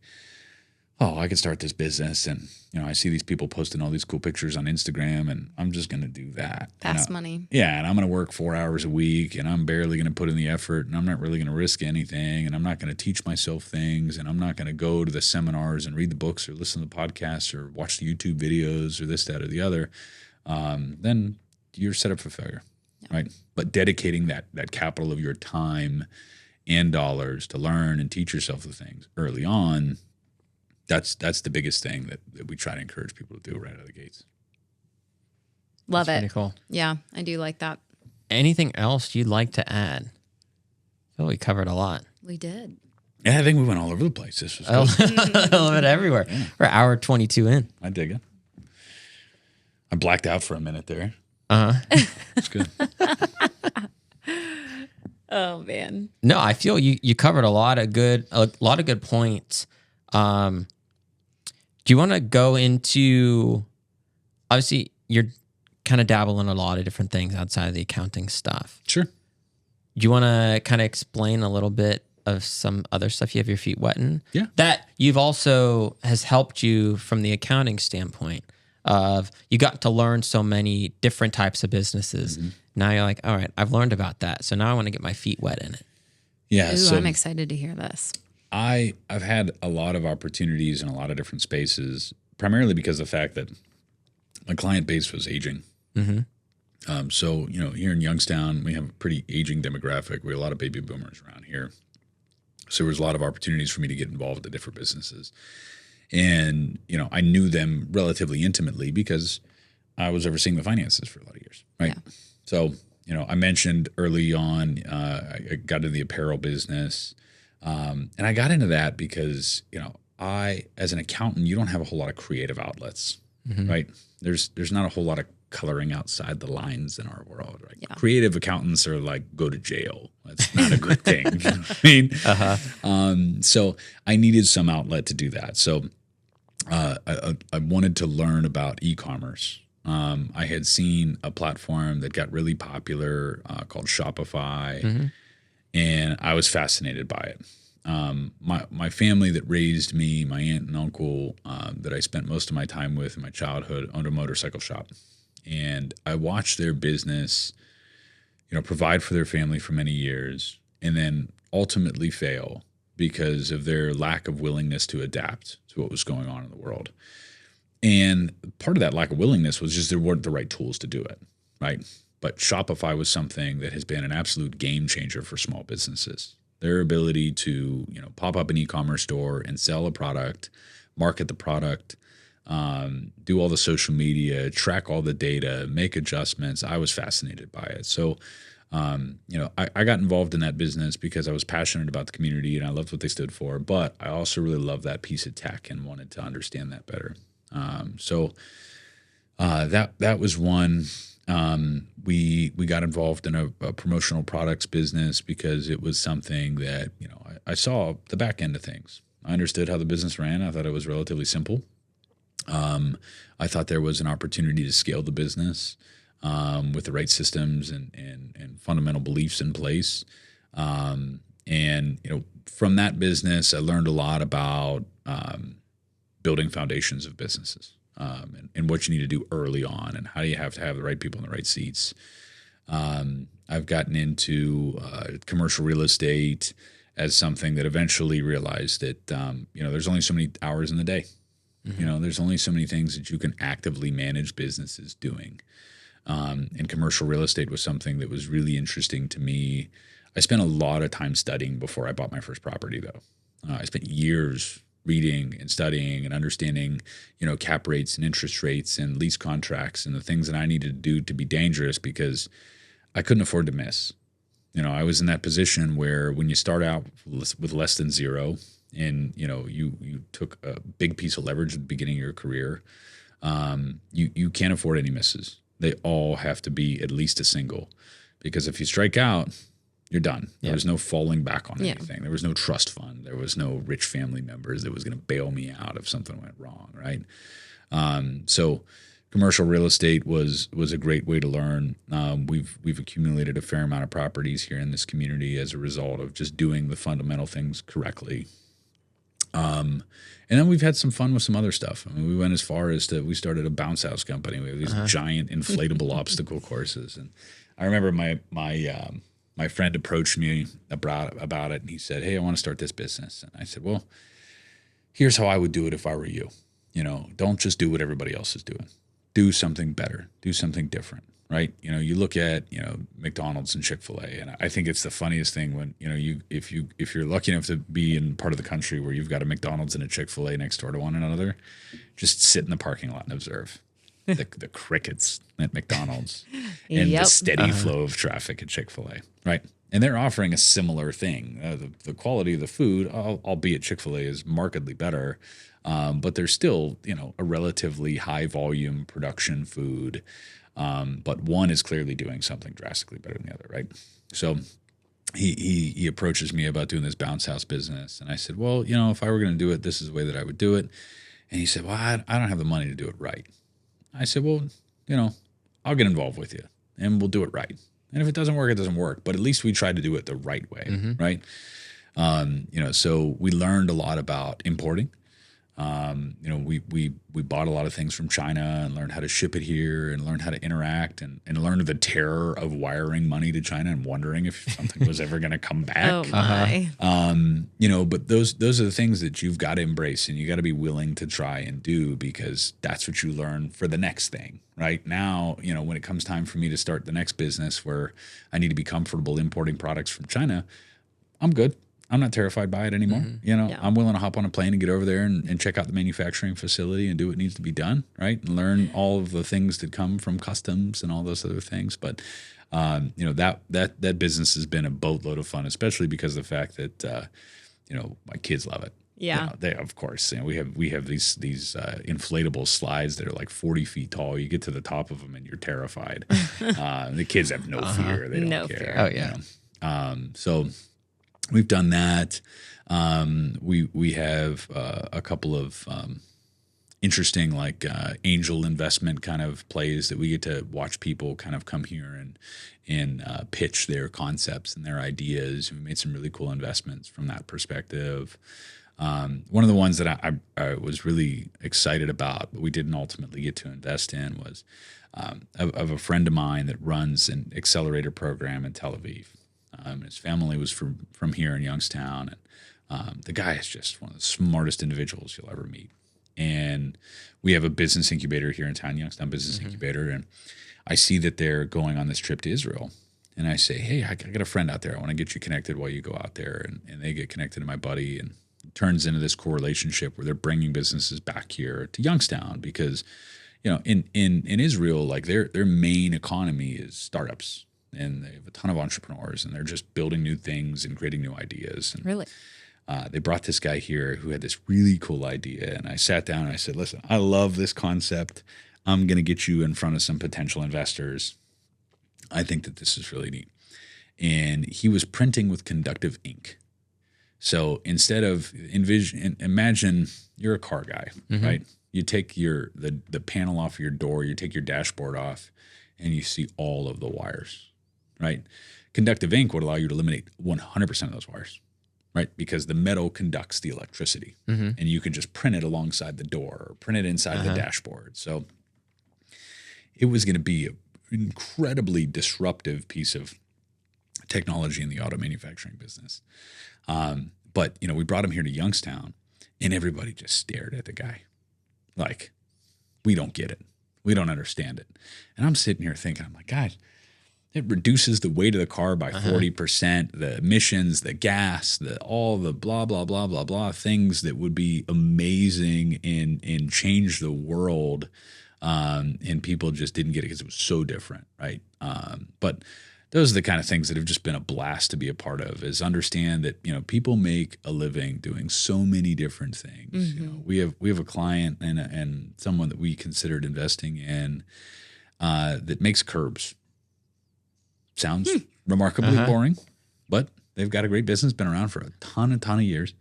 oh, I could start this business, and I see these people posting all these cool pictures on Instagram, and I'm just going to do that. Fast money. Yeah, and I'm going to work 4 hours a week, and I'm barely going to put in the effort, and I'm not really going to risk anything, and I'm not going to teach myself things, and I'm not going to go to the seminars and read the books or listen to the podcasts or watch the YouTube videos or this, that, or the other. Then you're set up for failure, right? But dedicating that capital of your time and dollars to learn and teach yourself the things early on, that's the biggest thing that we try to encourage people to do right out of the gates. Love That's it. pretty cool. Yeah, I do like that. Anything else you'd like to add? I feel we covered a lot. We did. Yeah, I think we went all over the place. This was good. A little bit everywhere. Yeah. We're hour 22 in. I dig it. I blacked out for a minute there. It's good. Oh man. No, I feel you covered a lot of good points. Do you want to go into, obviously you're kind of dabbling in a lot of different things outside of the accounting stuff. Sure. Do you want to kind of explain a little bit of some other stuff you have your feet wet in? Yeah. That you've also has helped you from the accounting standpoint of you got to learn so many different types of businesses. Mm-hmm. Now you're like, all right, I've learned about that. So now I want to get my feet wet in it. Yeah. Ooh, so I'm excited to hear this. I've had a lot of opportunities in a lot of different spaces, primarily because of the fact that my client base was aging. Mm-hmm. So, here in Youngstown, we have a pretty aging demographic. We have a lot of baby boomers around here. So there was a lot of opportunities for me to get involved in different businesses. And, I knew them relatively intimately because I was overseeing the finances for a lot of years, right? Yeah. So, I mentioned early on, I got into the apparel business. And I got into that because, as an accountant, you don't have a whole lot of creative outlets, mm-hmm. right? there's not a whole lot of coloring outside the lines in our world. Right? Yeah. Creative accountants are like, go to jail. That's not a good thing. You know what I mean? So I needed some outlet to do that. So I wanted to learn about e-commerce. I had seen a platform that got really popular called Shopify, and I was fascinated by it. My family that raised me, my aunt and uncle that I spent most of my time with in my childhood, owned a motorcycle shop. And I watched their business, provide for their family for many years and then ultimately fail because of their lack of willingness to adapt to what was going on in the world. And part of that lack of willingness was just there weren't the right tools to do it, right? But Shopify was something that has been an absolute game changer for small businesses. Their ability to, pop up an e-commerce store and sell a product, market the product, do all the social media, track all the data, make adjustments. I was fascinated by it. So, I got involved in that business because I was passionate about the community and I loved what they stood for. But I also really loved that piece of tech and wanted to understand that better. That was one. We got involved in a promotional products business because it was something that, I saw the back end of things. I understood how the business ran. I thought it was relatively simple. I thought there was an opportunity to scale the business with the right systems and fundamental beliefs in place. From that business, I learned a lot about building foundations of businesses. And what you need to do early on and how do you have to have the right people in the right seats. I've gotten into commercial real estate as something that eventually realized that, there's only so many hours in the day. There's only so many things that you can actively manage businesses doing. And commercial real estate was something that was really interesting to me. I spent a lot of time studying before I bought my first property, though. I spent years reading and studying and understanding, cap rates and interest rates and lease contracts and the things that I needed to do to be dangerous because I couldn't afford to miss. I was in that position where when you start out with less than zero and, you took a big piece of leverage at the beginning of your career, you can't afford any misses. They all have to be at least a single because if you strike out, you're done. There was no falling back on anything. There was no trust fund. There was no rich family members that was going to bail me out if something went wrong, right? So commercial real estate was a great way to learn. We've accumulated a fair amount of properties here in this community as a result of just doing the fundamental things correctly. And then we've had some fun with some other stuff. I mean, we went as far as we started a bounce house company. We have these giant inflatable obstacle courses. And I remember my friend approached me about it, and he said, "Hey, I want to start this business." And I said, "Well, here's how I would do it if I were you. Don't just do what everybody else is doing. Do something better. Do something different, right? You look at McDonald's and Chick-fil-A, and I think it's the funniest thing when if you're lucky enough to be in part of the country where you've got a McDonald's and a Chick-fil-A next door to one another, just sit in the parking lot and observe." The crickets at McDonald's and the steady flow of traffic at Chick-fil-A, right? And they're offering a similar thing. The quality of the food, albeit Chick-fil-A is markedly better, but there's still, a relatively high volume production food. But one is clearly doing something drastically better than the other, right? So he approaches me about doing this bounce house business. And I said, well, if I were going to do it, this is the way that I would do it. And he said, well, I don't have the money to do it right. I said, well, I'll get involved with you and we'll do it right. And if it doesn't work, it doesn't work. But at least we try to do it the right way, right? So we learned a lot about importing. We bought a lot of things from China and learned how to ship it here and learned how to interact and learned the terror of wiring money to China and wondering if something was ever going to come back. Oh my. But those are the things that you've got to embrace and you got to be willing to try and do because that's what you learn for the next thing. Right now, when it comes time for me to start the next business where I need to be comfortable importing products from China, I'm good. I'm not terrified by it anymore. I'm willing to hop on a plane and get over there and check out the manufacturing facility and do what needs to be done, right? And learn all of the things that come from customs and all those other things. But, that business has been a boatload of fun, especially because of the fact that, my kids love it. Yeah. They, of course, we have these inflatable slides that are like 40 feet tall. You get to the top of them and you're terrified. The kids have no fear; they don't No care. fear. Oh yeah. So we've done that. We have a couple of interesting angel investment kind of plays that we get to watch people kind of come here and pitch their concepts and their ideas. We made some really cool investments from that perspective. One of the ones that I was really excited about, but we didn't ultimately get to invest in, was of a friend of mine that runs an accelerator program in Tel Aviv. His family was from here in Youngstown, and the guy is just one of the smartest individuals you'll ever meet. And we have a business incubator here in town, Youngstown Business Incubator, and I see that they're going on this trip to Israel. And I say, hey, I got a friend out there. I want to get you connected while you go out there. And they get connected to my buddy, and it turns into this cool relationship where they're bringing businesses back here to Youngstown because, in Israel, like their main economy is startups. And they have a ton of entrepreneurs, and they're just building new things and creating new ideas. And Really? they brought this guy here who had this really cool idea. And I sat down and I said, listen, I love this concept. I'm going to get you in front of some potential investors. I think that this is really neat. And he was printing with conductive ink. So instead of imagine you're a car guy, right? You take the panel off your door, you take your dashboard off, and you see all of the wires, right? Conductive ink would allow you to eliminate 100% of those wires, right? Because the metal conducts the electricity, and you can just print it alongside the door or print it inside the dashboard. So it was going to be an incredibly disruptive piece of technology in the auto manufacturing business. But we brought him here to Youngstown, and everybody just stared at the guy like, we don't get it. We don't understand it. And I'm sitting here thinking, I'm like, God, it reduces the weight of the car by 40%, the emissions, the gas, all the blah, blah, blah, blah, blah, things that would be amazing and change the world. And people just didn't get it because it was so different, right? But those are the kind of things that have just been a blast to be a part of, is understand that, people make a living doing so many different things. We have a client and someone that we considered investing in that makes curbs. Sounds remarkably boring, but they've got a great business, been around for a ton of years.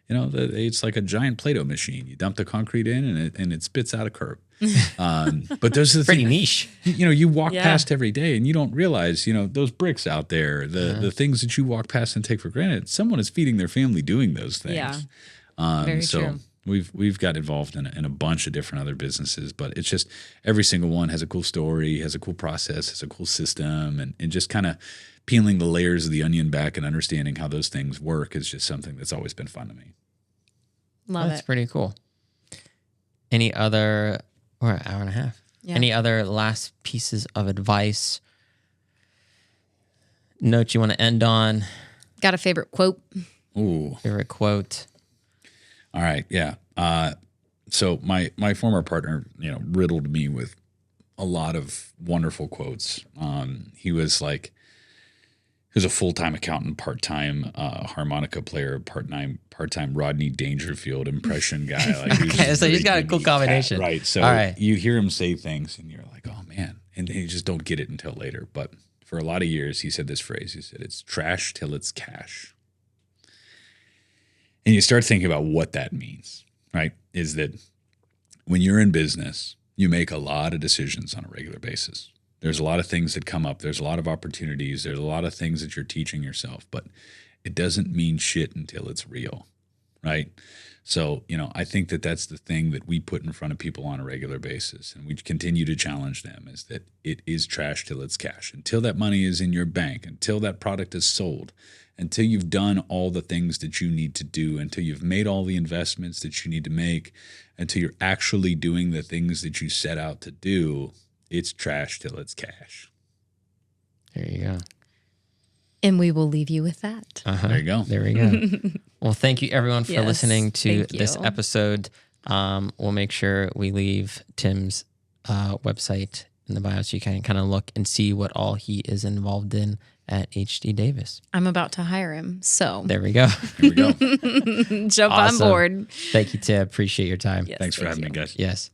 It's like a giant Play-Doh machine. You dump the concrete in and it spits out a curb. But those are the Pretty things, niche. you walk past every day and you don't realize, those bricks out there, the things that you walk past and take for granted, someone is feeding their family doing those things. Yeah. Very So true. we've got involved in a bunch of different other businesses, but it's just every single one has a cool story, has a cool process, has a cool system, and just kind of peeling the layers of the onion back and understanding how those things work is just something that's always been fun to me. Love That's it. pretty cool. Any other, or an hour and a half? Yeah. Any other last pieces of advice, note you want to end on? Got a favorite quote? Ooh. Favorite quote? All right. Yeah. So my former partner, riddled me with a lot of wonderful quotes. He was a full-time accountant, part-time harmonica player, part-time Rodney Dangerfield impression guy. Okay, so he's got a cool combination. Right. So all right. You hear him say things and you're like, oh man. And then you just don't get it until later. But for a lot of years, he said this phrase. He said, it's trash till it's cash. And you start thinking about what that means, right? Is that when you're in business, you make a lot of decisions on a regular basis. There's a lot of things that come up. There's a lot of opportunities. There's a lot of things that you're teaching yourself, but it doesn't mean shit until it's real, right? So, I think that that's the thing that we put in front of people on a regular basis, and we continue to challenge them, is that it is trash till it's cash. Until that money is in your bank, until that product is sold, until you've done all the things that you need to do, until you've made all the investments that you need to make, until you're actually doing the things that you set out to do, it's trash till it's cash. There you go. And we will leave you with that. There you go. There we go. Well, thank you everyone for Yes, listening to thank this you. episode. We'll make sure we leave Tim's website in the bio so you can kind of look and see what all he is involved in at HD Davis. I'm about to hire him. So There we go. Here we go. jump Awesome. on board. Thank you, Tim. Appreciate your time. Yes, Thanks for having me, guys. Yes.